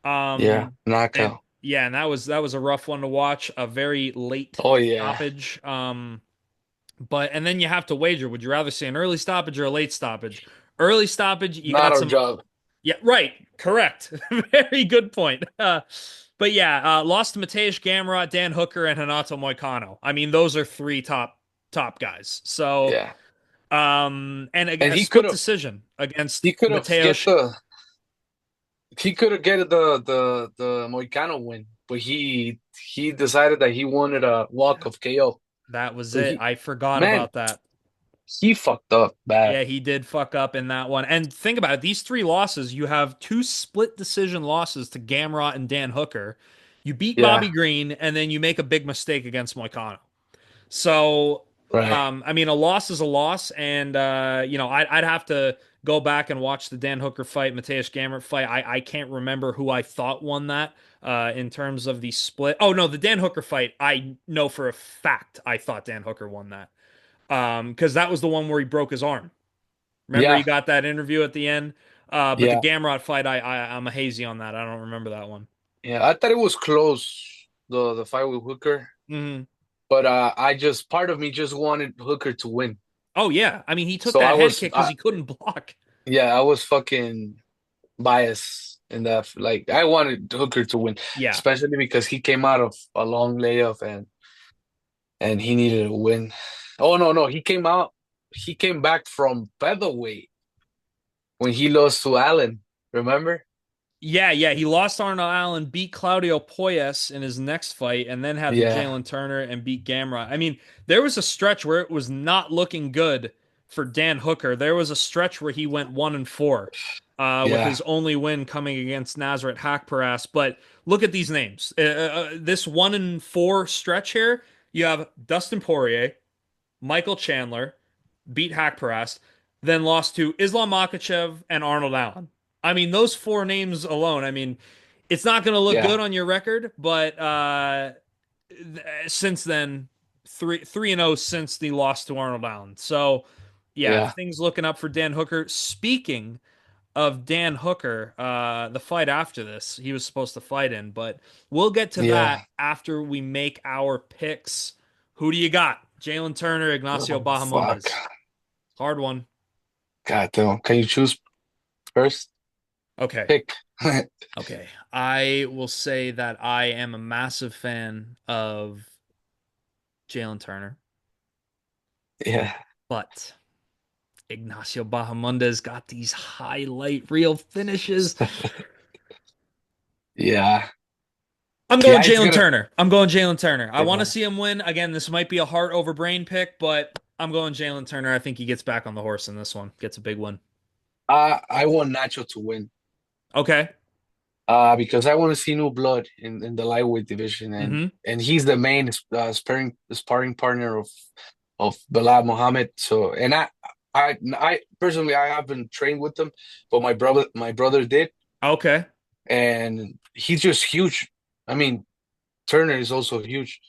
Yeah. And Knockout. yeah, and that was a rough one to watch, a very late Oh yeah. stoppage. But and then you have to wager. Would you rather see an early stoppage or a late stoppage? Early stoppage, you Not got our some. job. Yeah, right. Correct. Very good point. But yeah, lost to Mateusz Gamrot, Dan Hooker, and Renato Moicano. I mean, those are three top guys. So, Yeah. and And a split decision against he could have get Mateusz. the he could have get the Moicano win, but he decided that he wanted a walk of KO. That was So it. I forgot man, about that. he fucked up bad. Yeah, he did fuck up in that one. And think about it, these three losses, you have two split decision losses to Gamrot and Dan Hooker. You beat Yeah. Bobby Green, and then you make a big mistake against Moicano. So, Right. I mean, a loss is a loss, and I'd have to go back and watch the Dan Hooker fight, Mateusz Gamrot fight. I can't remember who I thought won that in terms of the split. Oh no, the Dan Hooker fight, I know for a fact I thought Dan Hooker won that. Because that was the one where he broke his arm. Remember, he Yeah. got that interview at the end. But the Yeah. Gamrot fight, I'm a hazy on that. I don't remember that one. Yeah. I thought it was close, the fight with Hooker. Hmm. But I just part of me just wanted Hooker to win. Oh yeah, I mean, he took So I that head was kick because he couldn't block. yeah, I was fucking biased in that. Like I wanted Hooker to win, Yeah, especially because he came out of a long layoff and he needed a win. Oh no, he came back from featherweight when he lost to Allen. Remember? yeah. He lost Arnold Allen, beat Claudio Poyes in his next fight, and then had the Yeah, Jalen Turner and beat Gamrot. I mean, there was a stretch where it was not looking good for Dan Hooker. There was a stretch where he went 1-4, with yeah. his only win coming against Nasrat Haqparast. But look at these names. This 1-4 stretch here, you have Dustin Poirier, Michael Chandler, beat Haqparast, then lost to Islam Makhachev and Arnold Allen. I mean, those four names alone, I mean, it's not going to look Yeah, good on your record, but since then, 3-0 since the loss to Arnold Allen. So, yeah, yeah. things looking up for Dan Hooker. Speaking of Dan Hooker, the fight after this, he was supposed to fight in, but we'll get to that Yeah. after we make our picks. Who do you got? Jalen Turner, Ignacio Oh, fuck. Bahamondes. Hard one. God damn. Can you choose first? Okay. Pick. Okay. I will say that I am a massive fan of Jalen Turner, Yeah. but Ignacio Bahamondes got these highlight reel finishes. Yeah. I'm Yeah, going it's Jalen gonna. Turner. I'm going Jalen Turner. I want to Yeah. see him win. Again, this might be a heart over brain pick, but I'm going Jalen Turner. I think he gets back on the horse in this one. Gets a big win. I want Nacho to win. Okay. Because I want to see new blood in the lightweight division, Hmm. and he's the main sparring partner of Belal Muhammad. So, and I personally I haven't trained with him, but my brother did, Okay. and he's just huge. I mean, Turner is also huge,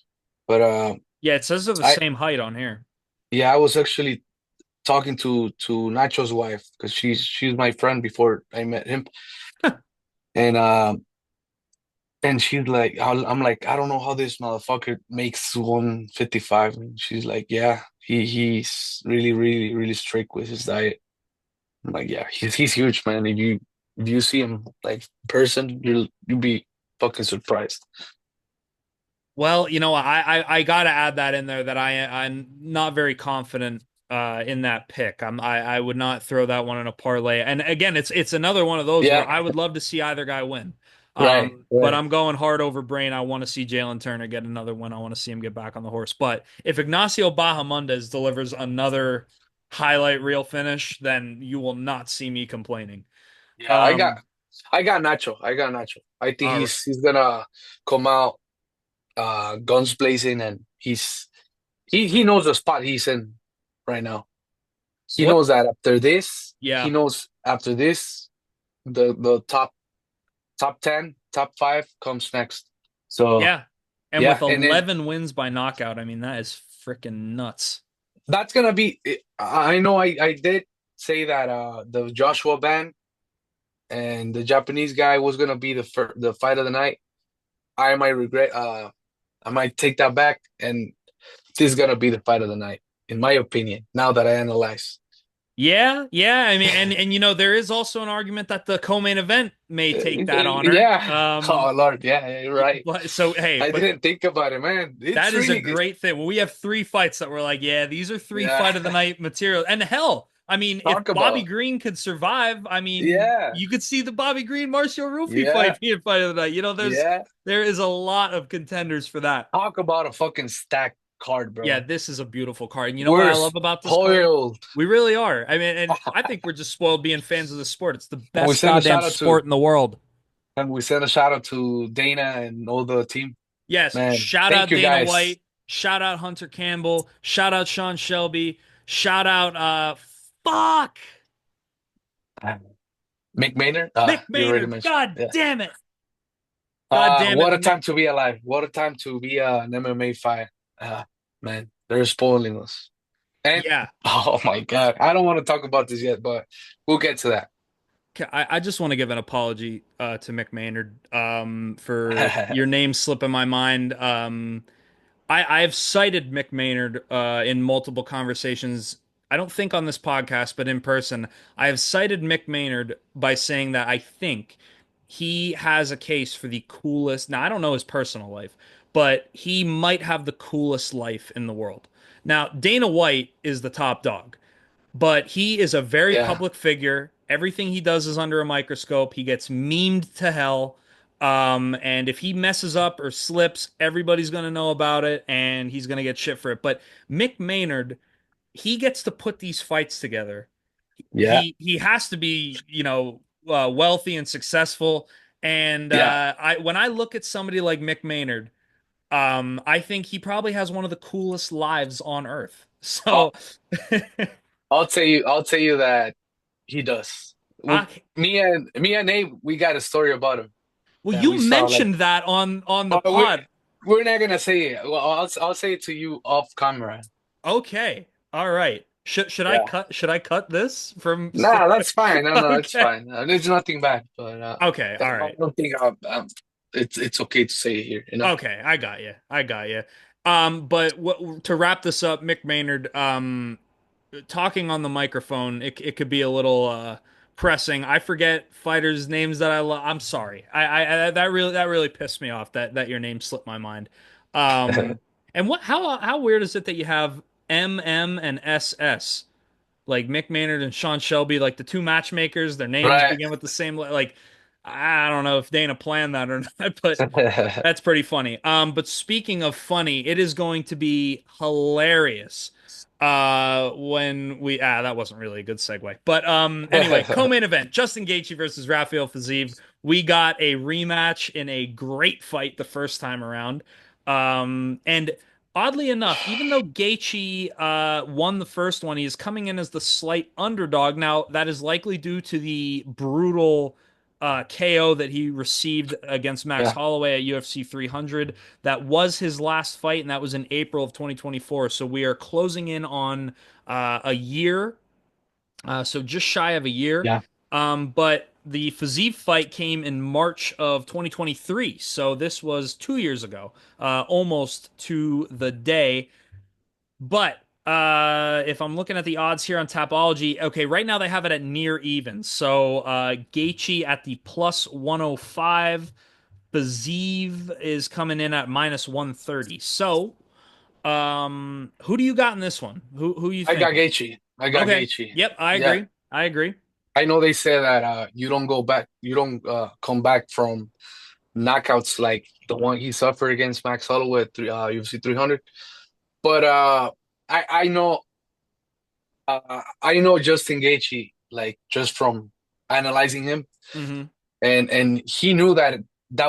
but Yeah, it says they're the I same height on here. yeah, I was actually talking to Nacho's wife because she's my friend before I met him, and and she's like, I'm like, I don't know how this motherfucker makes 155. And she's like, yeah, he's really, really, really strict with his diet. I'm like, yeah, he's huge, man. If you see him like in person, you'll be fucking surprised. Well, I gotta add that in there that I'm not very confident in that pick. I would not throw that one in a parlay. And again, it's another one of those where Yeah, I would love to see either guy win. right, But right. I'm going hard over brain. I want to see Jalen Turner get another win. I want to see him get back on the horse. But if Ignacio Bahamondes delivers another highlight reel finish, then you will not see me complaining. Yeah, Um, I got Nacho. I got Nacho. I think all right. he's gonna come out guns blazing, and he knows the spot he's in right now. He What? knows that after this, he Yeah, knows after this, the top 10, top 5 comes next. So yeah. And with yeah, and then 11 wins by knockout, I mean that is freaking nuts. that's gonna be. I know I did say that the Joshua ban and the Japanese guy was gonna be the fight of the night, I might regret. I might take that back, and this is gonna be the fight of the night, in my opinion. Now that I analyze, Yeah, yeah. I mean, and there is also an argument that the co-main event may take that honor. yeah. Oh Lord, yeah, you're right. So hey, I didn't think about it, man. It's that is really a great thing. Well, we have 3 fights that we're like, yeah, these are 3 Yeah. fight of the night material. And hell, I mean, Talk if Bobby about- Green could survive, I mean, Yeah. you could see the Bobby Green Marcio Rufy Yeah. fight being fight of the night. You know, Yeah. there is a lot of contenders for that. Talk about a fucking stacked card, bro. Yeah, this is a beautiful card. And you know what I love about this card? Spoiled. We really are. I mean, and I think we're just spoiled being fans of the sport. It's the we best send a goddamn shout out sport in the world. And we send a shout out to Dana and all the team. Yes, Man, shout thank out you, Dana guys. White, shout out Hunter Campbell, shout out Sean Shelby, shout out fuck Mick Maynard. Mick You already Maynard. mentioned. God Yeah. damn it. God damn What it. a time to be alive. What a time to be an MMA fight. Man, they're spoiling us. And Yeah. oh my God. I don't want to talk about this yet, but we'll get to that. I just want to give an apology to Mick Maynard for your name slipping my mind. I've cited Mick Maynard in multiple conversations. I don't think on this podcast, but in person. I have cited Mick Maynard by saying that I think he has a case for the coolest. Now, I don't know his personal life, but he might have the coolest life in the world. Now, Dana White is the top dog, but he is a very Yeah. public figure. Everything he does is under a microscope. He gets memed to hell. And if he messes up or slips, everybody's going to know about it and he's going to get shit for it. But Mick Maynard, he gets to put these fights together. Yeah. He has to be, wealthy and successful. And when I look at somebody like Mick Maynard, I think he probably has one of the coolest lives on earth. So I'll tell you that he does. Me and Nate, we got a story about him. Well, you mentioned that on the pod. We're not gonna say it. Well, I'll say it to you off camera. Okay. All right. Should I cut this from? Nah, that's fine. No, Okay. it's fine. There's nothing bad. But okay. All right. I don't think it's okay to say it here. You know? Okay, I got you. But to wrap this up, Mick Maynard, talking on the microphone, it could be a little pressing. I forget fighters' names that I love. I'm sorry. I that really pissed me off that your name slipped my mind. And how weird is it that you have MM and SS, like Mick Maynard and Sean Shelby, like the 2 matchmakers, their names begin with the same, like, I don't know if Dana planned that or not, but that's pretty funny. But speaking of funny, it is going to be hilarious when we that wasn't really a good segue. But anyway, co-main event, Justin Gaethje versus Rafael Fiziev. We got a rematch in a great fight the first time around. And oddly enough, even though Gaethje won the first one, he is coming in as the slight underdog. Now, that is likely due to the brutal KO that he received against Max Holloway at UFC 300. That was his last fight, and that was in April of 2024. So we are closing in on a year, so just shy of a year. Yeah. But the Fiziev fight came in March of 2023, so this was 2 years ago, almost to the day. But if I'm looking at the odds here on Tapology, okay, right now they have it at near even. So Gaethje at the plus 105, Fiziev is coming in at minus 130. So who do you got in this one? Who you think? I got Gaethje. Gaethje. Yep, I agree. I agree. I know they say that you don't go back, you don't come back from knockouts like the one he suffered against Max Holloway at UFC 300. But I know Justin Gaethje, like, just from analyzing him, and he knew that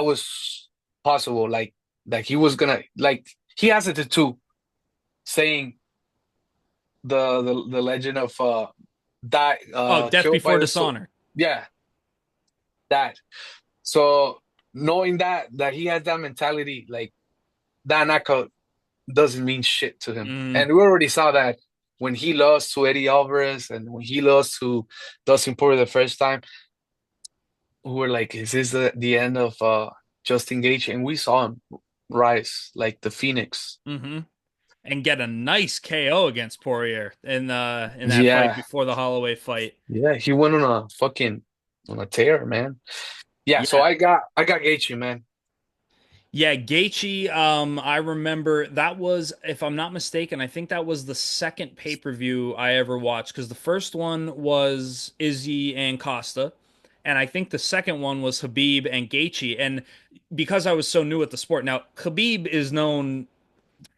was possible. Like he was gonna, like, he has a tattoo saying the legend of death before dishonor. Yeah, that. So knowing that he has that mentality, like, that knockout doesn't mean shit to him. And we already saw that when he lost to Eddie Alvarez and when he lost to Dustin Poirier the first time, we were like, is this the end of Justin Gaethje? And we saw him rise like the phoenix. Mm-hmm. And get a nice KO against Poirier in that fight Yeah. before the Holloway fight. Yeah, he went on a tear, man. Yeah, so Yeah. I got Gaethje, man. Yeah, Gaethje, I remember that was, if I'm not mistaken, I think that was the second pay-per-view I ever watched because the first one was Izzy and Costa, and I think the second one was Khabib and Gaethje. And because I was so new at the sport, now Khabib is known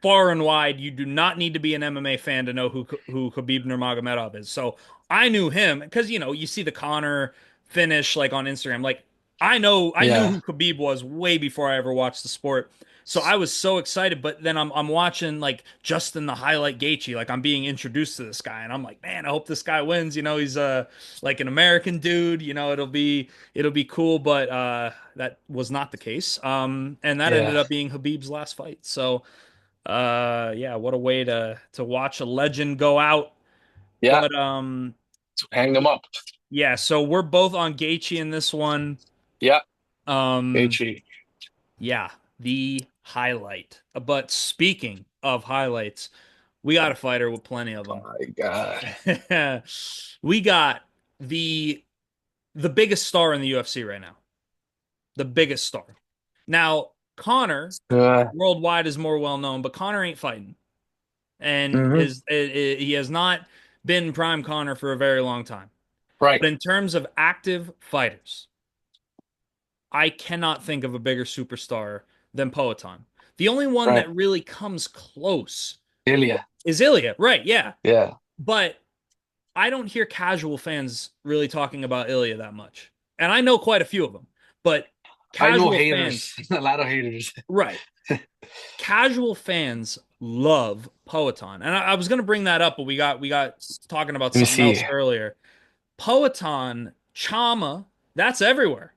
far and wide. You do not need to be an MMA fan to know who Khabib Nurmagomedov is. So I knew him because you see the Conor finish like on Instagram. Like I knew Yeah. who Khabib was way before I ever watched the sport. So I was so excited, but then I'm watching like just in the highlight Gaethje, like I'm being introduced to this guy, and I'm like, man, I hope this guy wins. He's like an American dude. It'll be cool, but that was not the case. And that ended Yeah. up being Khabib's last fight. So yeah, what a way to watch a legend go out. Yeah. But Hang them up. yeah, so we're both on Gaethje in this one. Yeah. Um Gaethje. yeah, the highlight. But speaking of highlights, we got a fighter with plenty of Oh them. my God. We got the biggest star in the UFC right now. The biggest star. Now, Connor Uh, worldwide is more well known, but Connor ain't fighting. And mhm. he has not been prime Connor for a very long time. Right. But in terms of active fighters, I cannot think of a bigger superstar than Poatan. The only one Right. that really comes close Ilya. is Ilya. Right, yeah. Yeah. But I don't hear casual fans really talking about Ilya that much. And I know quite a few of them. But I know casual fans, haters. A lot of haters. right. Casual fans love Poatan. And I was going to bring that up, but we got talking about Let me something else see. earlier. Poatan, Chama, that's everywhere.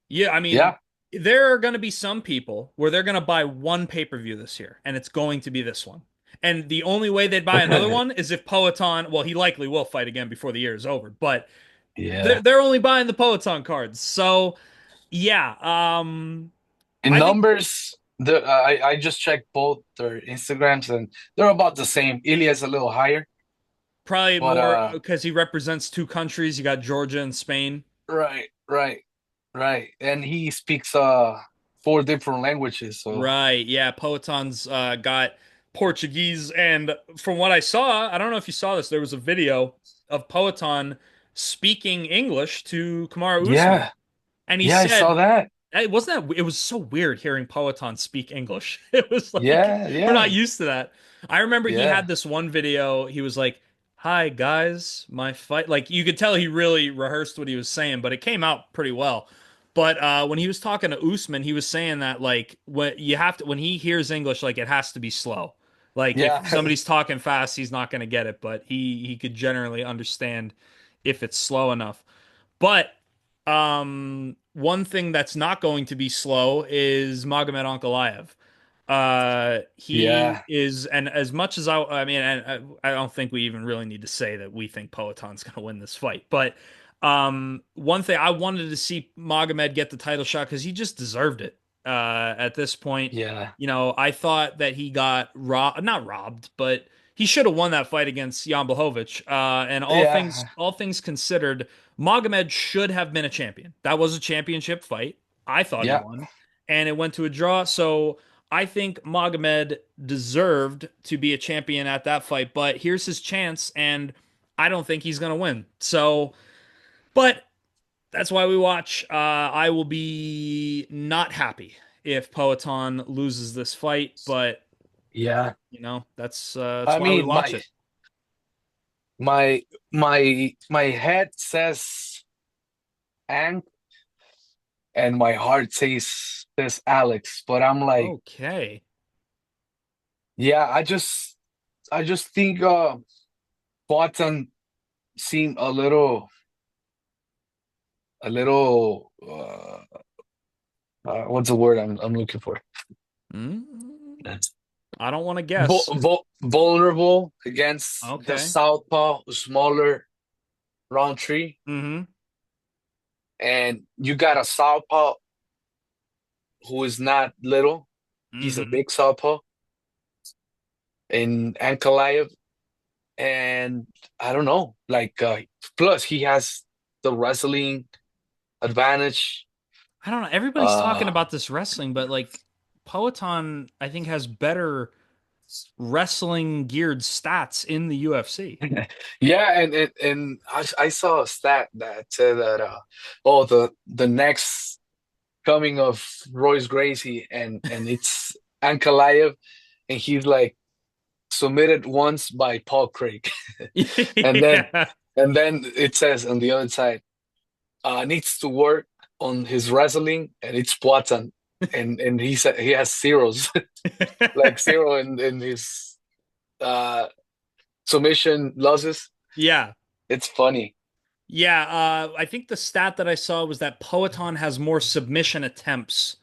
Yeah, I mean, Yeah. there are going to be some people where they're going to buy one pay-per-view this year, and it's going to be this one. And the only way they'd buy another one is if Poatan, well, he likely will fight again before the year is over, but Yeah. they're only buying the Poatan cards. So, yeah, In I think numbers, I just checked both their Instagrams and they're about the same. Ilya's a little higher, probably but more because he represents two countries. You got Georgia and Spain. right. And he speaks 4 different languages, so Right. Yeah. Poetan's got Portuguese. And from what I saw, I don't know if you saw this, there was a video of Poetan speaking English to Kamaru Usman. yeah. And he Yeah, I saw said, that. it wasn't that, it was so weird hearing Poetan speak English. It was like, Yeah, we're not yeah. used to that. I remember he Yeah. had this one video. He was like, hi, guys, my fight. Like, you could tell he really rehearsed what he was saying, but it came out pretty well. But when he was talking to Usman, he was saying that like when he hears English, like it has to be slow. Like if Yeah. somebody's talking fast, he's not going to get it, but he could generally understand if it's slow enough. But one thing that's not going to be slow is Magomed Ankalaev. He Yeah. is, and as much as I mean, and I don't think we even really need to say that we think Poetan's going to win this fight. But one thing I wanted to see Magomed get the title shot because he just deserved it. At this point, Yeah. I thought that he got not robbed, but he should have won that fight against Jan Blachowicz. And Yeah. all things considered, Magomed should have been a champion. That was a championship fight. I thought he Yeah. won, and it went to a draw. So I think Magomed deserved to be a champion at that fight, but here's his chance, and I don't think he's going to win. So, but that's why we watch. I will be not happy if Poatan loses this fight, but Yeah. that's I why we mean, watch it. my head says Ank and my heart says Alex, but I'm like, Okay. yeah, I just think Bottom seemed a little what's the word I'm looking for? Mm. I don't want to guess. Vulnerable against the Okay. southpaw, smaller Roundtree, Mm-hmm. and you got a southpaw who is not little. He's a Mm-hmm. big southpaw in Ankalaev, and I don't know. Plus he has the wrestling advantage. I don't know. Everybody's talking Uh, about this wrestling, but like Poatan, I think has better wrestling geared stats in the UFC. yeah, and I saw a stat that said that the next coming of Royce Gracie and it's Ankalaev, and he's like submitted once by Paul Craig, and then Yeah. and then it says on the other side, needs to work on his wrestling, and it's Poatan, and he said he has zeros, like zero in his uh submission losses. Yeah. It's funny. Yeah, I think the stat that I saw was that Poatan has more submission attempts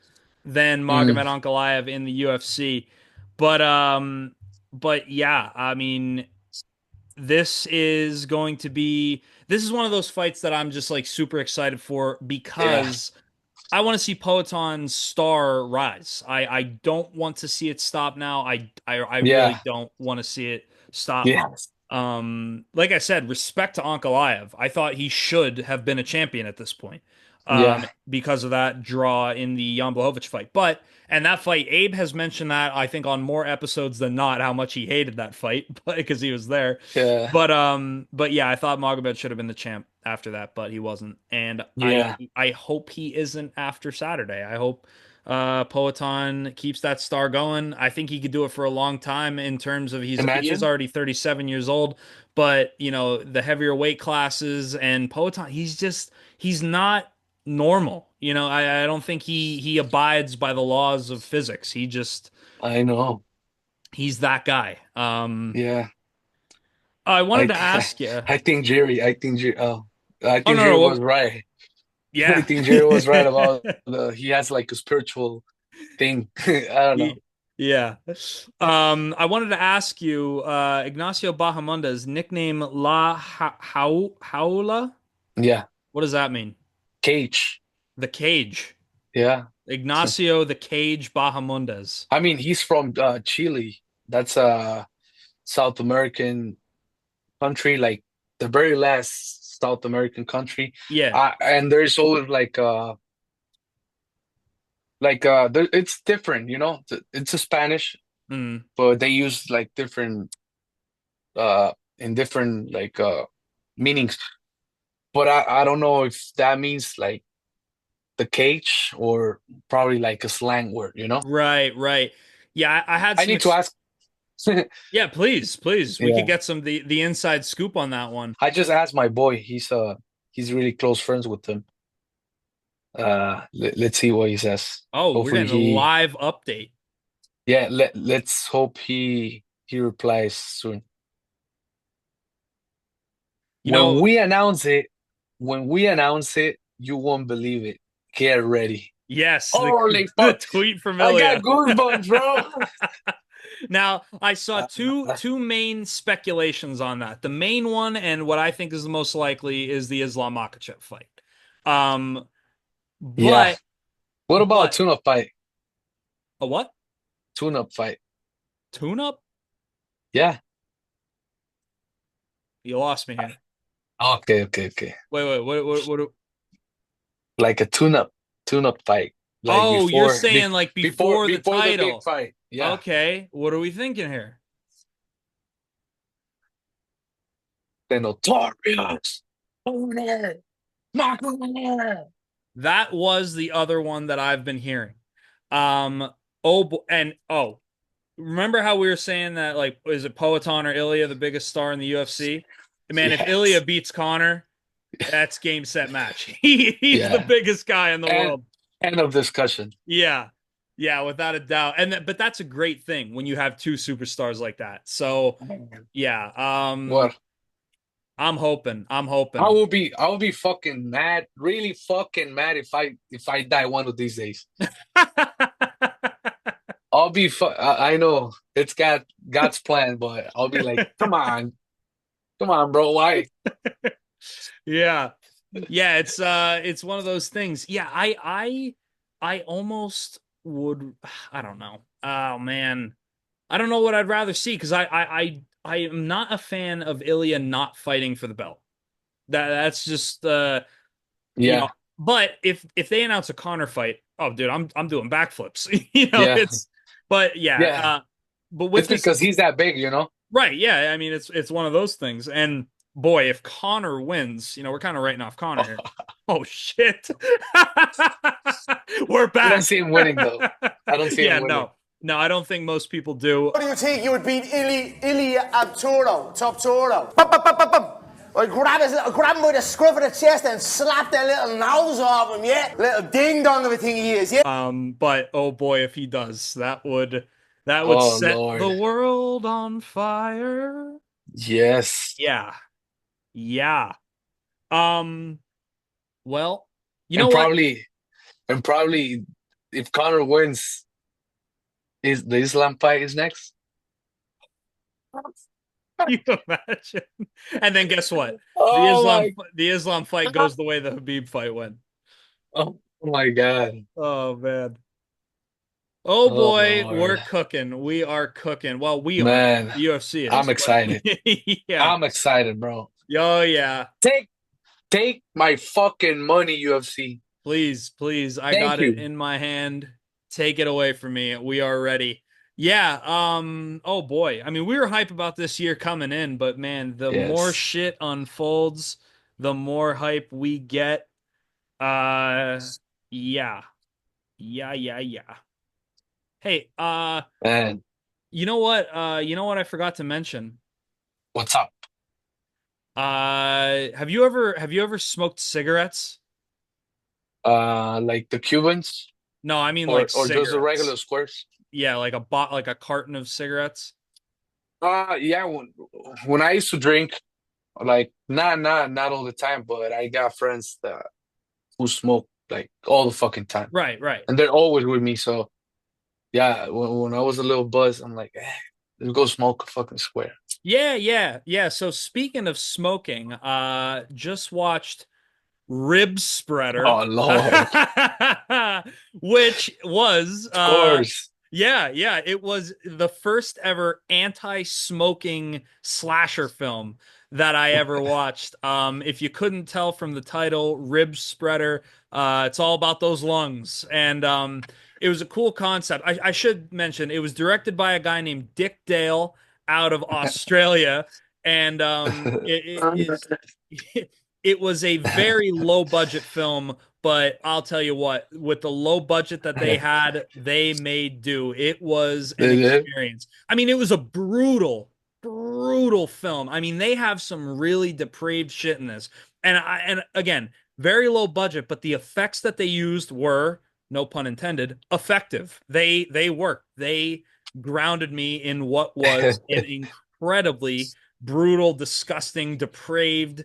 than Mm, Magomed Ankalaev in the UFC. But yeah, I mean, this is one of those fights that I'm just like super excited for yeah, because I want to see Poatan's star rise. I don't want to see it stop now. I really yeah, don't want to see it stop. yeah, Like I said, respect to Ankalaev. I thought he should have been a champion at this point, yeah, because of that draw in the Jan Blachowicz fight. And that fight, Abe has mentioned that I think on more episodes than not how much he hated that fight, but because he was there. yeah, But yeah, I thought Magomed should have been the champ after that, but he wasn't. And yeah. I hope he isn't after Saturday. I hope Poatan keeps that star going. I think he could do it for a long time in terms of he is Imagine. already 37 years old, but you know, the heavier weight classes and Poatan, he's not normal. You know, I don't think he abides by the laws of physics. I know. He's that guy. Yeah. I wanted I to ask you. I think Jerry. I Oh think no, Jerry no, was right. I yeah. think Jerry was right about he has like a spiritual thing. I don't know. Yeah. I wanted to ask you, Ignacio Bahamondes nickname Haula? Yeah. What does that mean? Cage. The Cage. Yeah. Ignacio the Cage Bahamondes. I mean, he's from Chile. That's a South American country, like the very last South American country. Yeah. And there's always it's different, you know. It's a Spanish, Mm. but they use like different in different meanings. But I don't know if that means like the cage or probably like a slang word, you know? Right, right. Yeah, I had I some need to ask. Yeah, please, please. We could Yeah. get some the inside scoop on that one. I just asked my boy. He's really close friends with him. Let's see what he says. Oh, we're Hopefully getting a he live update. yeah, let's hope he replies soon. You know, When we announce it, you won't believe it. Get ready. yes, Holy the fuck. tweet from I got Ilya. goosebumps, bro. Now, I saw Uh, two main speculations on that. The main one, and what I think is the most likely, is the Islam Makhachev fight. Um, yeah. but What about a but tune-up fight? a what? Tune-up fight. Tune up? Yeah. You lost me here. Okay. Wait. Like a tune-up fight. Like Oh, you're saying like before before the before the big title. fight. Yeah. Okay, what are we thinking here? The notorious owner. McLaren. That was the other one that I've been hearing. Oh, remember how we were saying that, like, is it Poatan or Ilya the biggest star in the UFC? Man, if Ilya Yes. beats Connor, that's game set match. He's the Yeah. biggest guy in the And world. end of discussion. Yeah. Yeah, without a doubt. But that's a great thing when you have two superstars like that. So, yeah, What? I'm hoping. I will be fucking mad, really fucking mad if I die one of these days. I'll I'll be I know it's God's plan, but I'll be like, come on, bro, why? Yeah. Yeah, it's one of those things. Yeah, I almost would, I don't know. Oh man. I don't know what I'd rather see because I am not a fan of Ilya not fighting for the belt. That's just Yeah, but if they announce a Connor fight, oh dude, I'm doing backflips. You know, yeah, but yeah, yeah. but with It's this, because he's that big, you know. right, yeah, I mean it's one of those things. And boy, if Connor wins, we're kind of writing off Connor here. Oh shit. We're I don't back. see him winning though. I don't see him Yeah, winning. no, I don't think most people do. What do you think you would beat Ilya Abturo, Top Toro? Or grab him by the scruff of the chest and slap that little nose off him, yeah? Little ding dong of a thing he is, yeah? But oh boy, if he does, that would Oh set Lord. the world on fire. Yes. Yeah. Yeah. Well, you know And what? probably if Connor wins, is the Islam fight is next? You imagine. And then guess what? Oh my, The Islam fight goes the way the Habib fight went. oh my God. Oh man. Oh Oh boy, we're Lord. cooking. We are cooking. Well, we are. Man, The UFC is. I'm but- excited. Yeah. I'm excited, bro. Oh yeah. Take my fucking money, UFC. Please, please. I Thank got you. it in my hand. Take it away from me. We are ready. Yeah, oh boy. I mean, we were hype about this year coming in, but man, the Yes. more shit unfolds, the more hype we get. Yeah. Yeah. Hey, Man, you know what? I forgot to mention. what's up? Have you ever smoked cigarettes? Like the Cubans No, I mean or like just the cigarettes. regular squares? Yeah, like a carton of cigarettes. Yeah, when I used to drink, like not all the time, but I got friends who smoke like all the fucking time, Right, right. and they're always with me. So yeah, when I was a little buzz, I'm like, let's go smoke a fucking square. Yeah. So speaking of smoking, just watched Rib Spreader. Oh Lord, Which was of course. yeah, it was the first ever anti-smoking slasher film that I ever watched. If you couldn't tell from the title, Rib Spreader, it's all about those lungs. And it was a cool concept. I should mention it was directed by a guy named Dick Dale out of Australia. And it was a very low budget film, but I'll tell you what, with the low budget that they had, they made do. It was an They did? experience. I mean, it was a brutal film. I mean, they have some really depraved shit in this. And again, very low budget, but the effects that they used were, no pun intended, effective. They worked. They grounded me in what was an incredibly brutal, disgusting, depraved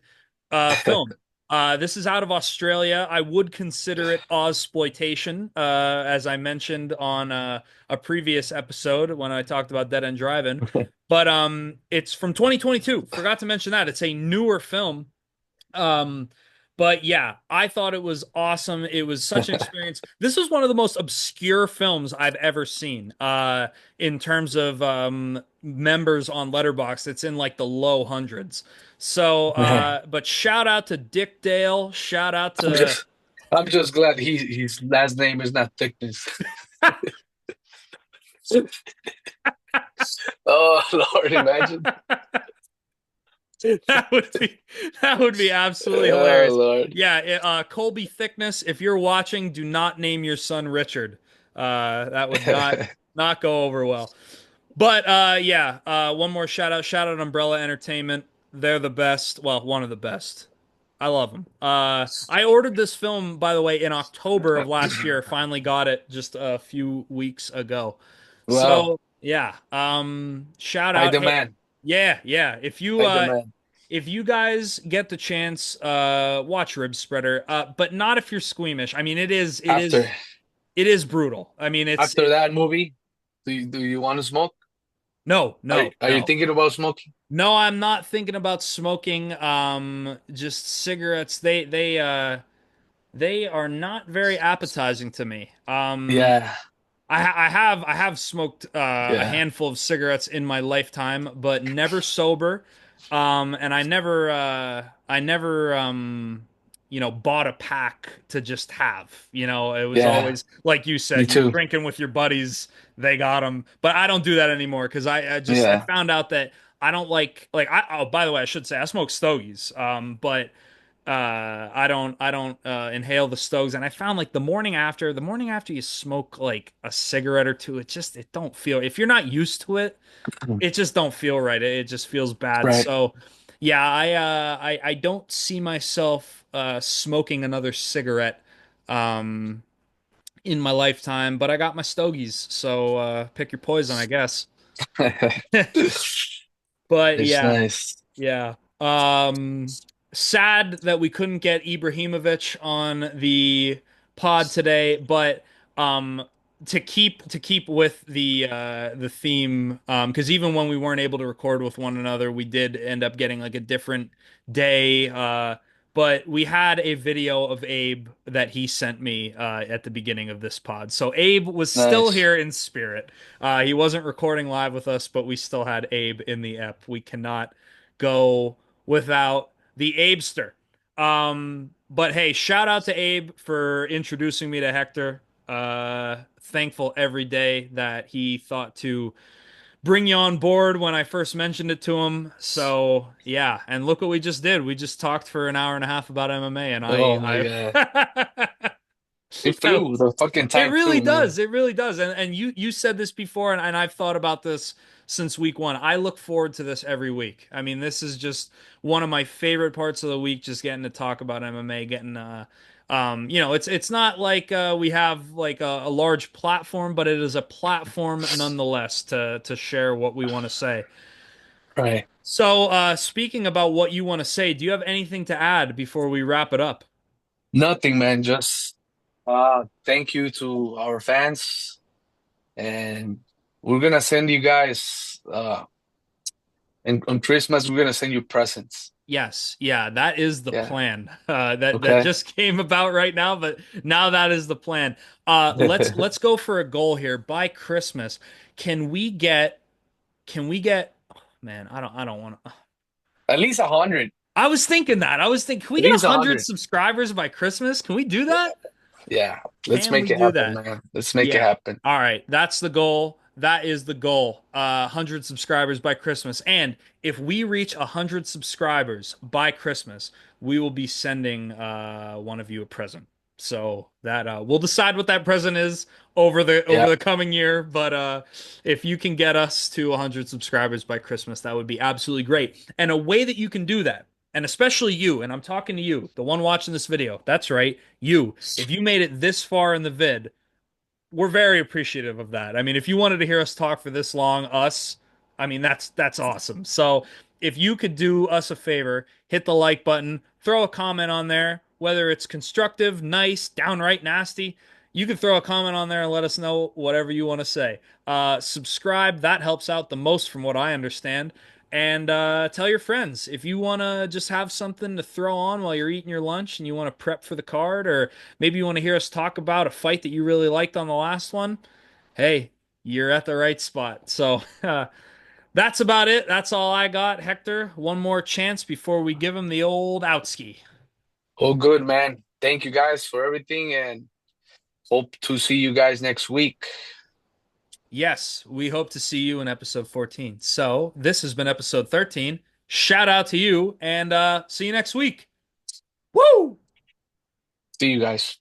film. This is out of Australia. I would consider it Ozploitation, as I mentioned on a previous episode when I talked about Dead End Drive-In. But it's from 2022. Forgot to mention that. It's a newer film. But yeah, I thought it was awesome. It was such an experience. This was one of the most obscure films I've ever seen. In terms of members on Letterboxd, it's in like the low hundreds. So, but shout out to Dick Dale. Shout out to. I'm just glad his last name is not Thickness. Oh Lord, imagine. That would be absolutely hilarious. Oh Lord. Yeah, Colby Thickness, if you're watching, do not name your son Richard. That would not go over well. But one more shout out Umbrella Entertainment. They're the best. Well, one of the best. I love them. I ordered this film, by the way, in October of last year. Finally got it just a few weeks ago. Wow. So yeah, shout out. I demand. Yeah. If you guys get the chance, watch Rib Spreader, but not if you're squeamish. I mean, it is brutal. I mean, After that movie, Do you want to smoke? No, no, Are you no. thinking about smoking? No, I'm not thinking about smoking. Just cigarettes. They are not very appetizing to me. Yeah, I have smoked a yeah, handful of cigarettes in my lifetime, but never sober. And I never bought a pack to just have. It was yeah. always like you Me said, you too. drinking with your buddies, they got them. But I don't do that anymore because I Yeah, found out that I don't like oh, by the way, I should say I smoke stogies. But I don't inhale the stoves, and I found like the morning after you smoke like a cigarette or two, it don't feel, if you're not used to it, it just don't feel right. It just feels bad. right. So yeah, I don't see myself smoking another cigarette um in my lifetime, but I got my stogies, so pick your poison, I guess. But It's yeah. nice. Yeah. Sad that we couldn't get Ibrahimovic on the pod today, but um to keep with the theme, because even when we weren't able to record with one another, we did end up getting like a different day. But we had a video of Abe that he sent me at the beginning of this pod. So Abe was still Nice. here in spirit. He wasn't recording live with us, but we still had Abe in the ep. We cannot go without the Abester. But hey, shout out to Abe for introducing me to Hector. Thankful every day that he thought to bring you on board when I first mentioned it to him. So yeah, and look what we just did. We just talked for an hour and a half about MMA, and Oh my God. It that flew. The fucking it time really flew, man. does. It really does. And you said this before, and I've thought about this since week one. I look forward to this every week. I mean, this is just one of my favorite parts of the week, just getting to talk about MMA, getting it's not like we have like a large platform, but it is a platform nonetheless to share what we want to say. Right. So, speaking about what you want to say, do you have anything to add before we wrap it up? Nothing, man. Just thank you to our fans, and we're gonna send you guys and on Christmas we're gonna send you presents. Yes, yeah, that is the Yeah. plan. That Okay. just came about right now, but now that is the plan. Let's go for a goal here. By Christmas, can we get oh, man, I don't want to. At least 100. I was thinking that. I was thinking, can we At get least 100 100. subscribers by Christmas? Can we do that? Yeah. Let's Can we make it do happen, that? man. Let's make it Yeah. happen. All right. That's the goal. That is the goal. 100 subscribers by Christmas. And if we reach 100 subscribers by Christmas, we will be sending one of you a present. So that we'll decide what that present is over Yeah. the coming year. But if you can get us to 100 subscribers by Christmas, that would be absolutely great. And a way that you can do that, and especially you, and I'm talking to you, the one watching this video. That's right, you. If you made it this far in the vid, we're very appreciative of that. I mean, if you wanted to hear us talk for this long, I mean, that's awesome. So if you could do us a favor, hit the like button, throw a comment on there, whether it's constructive, nice, downright nasty. You can throw a comment on there and let us know whatever you want to say. Subscribe, that helps out the most from what I understand. And tell your friends if you want to just have something to throw on while you're eating your lunch and you want to prep for the card, or maybe you want to hear us talk about a fight that you really liked on the last one. Hey, you're at the right spot. So that's about it. That's all I got, Hector. One more chance before we give him the old outski. Oh, good, man. Thank you guys for everything and hope to see you guys next week. Yes, we hope to see you in episode 14. So this has been episode 13. Shout out to you, and see you next week. Woo! See you guys.